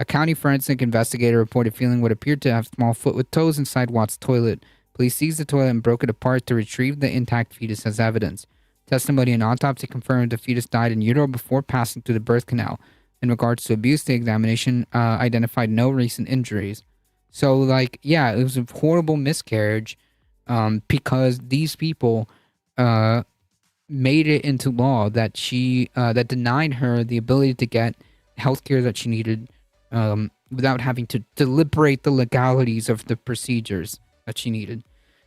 A county forensic investigator reported feeling what appeared to have small foot with toes inside Watts' toilet. Police seized the toilet and broke it apart to retrieve the intact fetus as evidence. Testimony and autopsy confirmed the fetus died in utero before passing through the birth canal. In regards to abuse, the examination identified no recent injuries. So, like, yeah, it was a horrible miscarriage because these people made it into law that she that denied her the ability to get healthcare that she needed without having to deliberate the legalities of the procedures that she needed.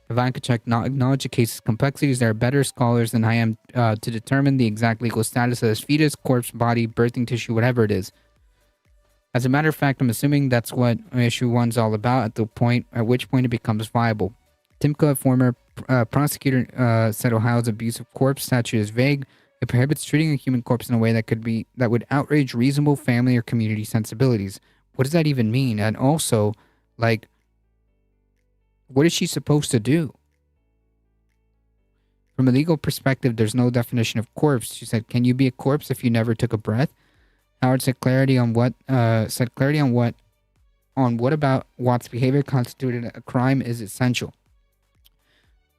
Ivanka Chek acknowledged the case's complexities. There are better scholars than I am to determine the exact legal status of this fetus, corpse, body, birthing tissue, whatever it is. As a matter of fact, I'm assuming that's what issue 1's all about at which point it becomes viable. Timka, a former prosecutor, said Ohio's abuse of corpse statute is vague. It prohibits treating a human corpse in a way that would outrage reasonable family or community sensibilities. What does that even mean? And also, like, what is she supposed to do? From a legal perspective, there's no definition of corpse. She said, "Can you be a corpse if you never took a breath?" Howard said clarity on what about Watt's behavior constituted a crime is essential.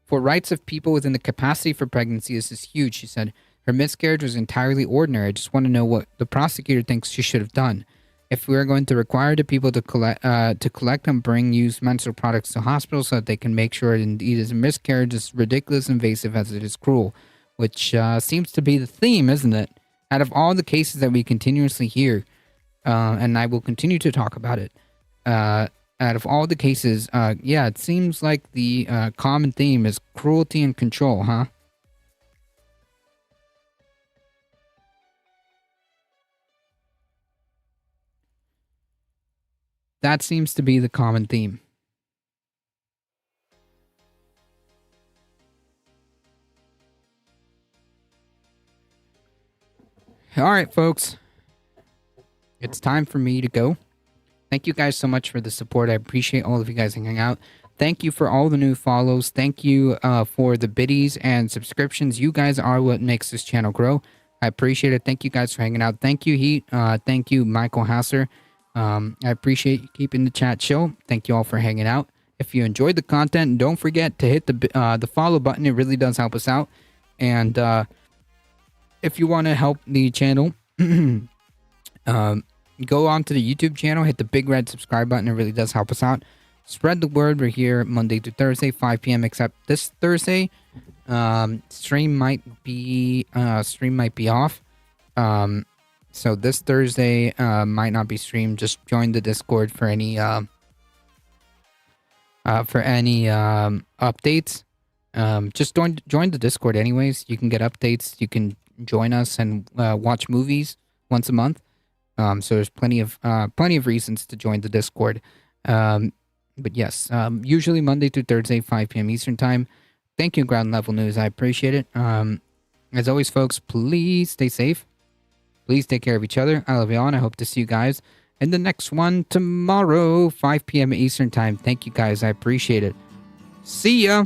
For rights of people within the capacity for pregnancy, this is huge, she said. Her miscarriage was entirely ordinary. I just want to know what the prosecutor thinks she should have done. If we are going to require the people to collect and bring used menstrual products to hospitals so that they can make sure it indeed is a miscarriage, is ridiculous, invasive as it is cruel, which seems to be the theme, isn't it? Out of all the cases that we continuously hear, and I will continue to talk about it, out of all the cases, yeah, it seems like the common theme is cruelty and control, huh? That seems to be the common theme. All right, folks. It's time for me to go. Thank you guys so much for the support. I appreciate all of you guys hanging out. Thank you for all the new follows. Thank you for the biddies and subscriptions. You guys are what makes this channel grow. I appreciate it. Thank you guys for hanging out. Thank you, Heat. Thank you, Michael Hasser. I appreciate you keeping the chat chill. Thank you all for hanging out. If you enjoyed the content, don't forget to hit the follow button. It really does help us out. And if you want to help the channel, go on to the YouTube channel, hit the big red subscribe button. It really does help us out. Spread the word. We're here Monday through Thursday, 5 p.m. except this Thursday. Stream might be off. So this Thursday might not be streamed. Just join the Discord for any updates. Just join the Discord anyways. You can get updates. You can join us and watch movies once a month. So there's plenty of reasons to join the Discord. But yes, usually Monday through Thursday, 5 p.m. Eastern time. Thank you, Ground Level News. I appreciate it. As always, folks, please stay safe. Please take care of each other. I love you all, and I hope to see you guys in the next one tomorrow, 5 p.m. Eastern time. Thank you, guys. I appreciate it. See ya.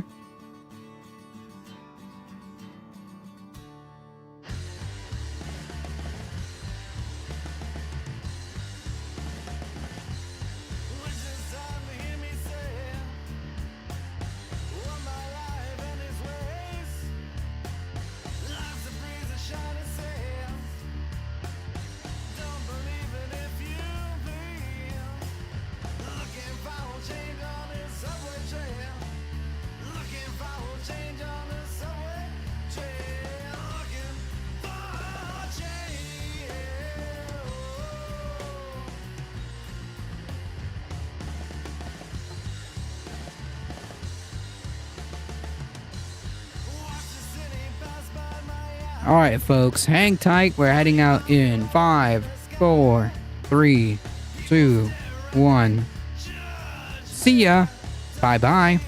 All right, folks, hang tight. We're heading out in 5, 4, 3, 2, 1. See ya. Bye-bye.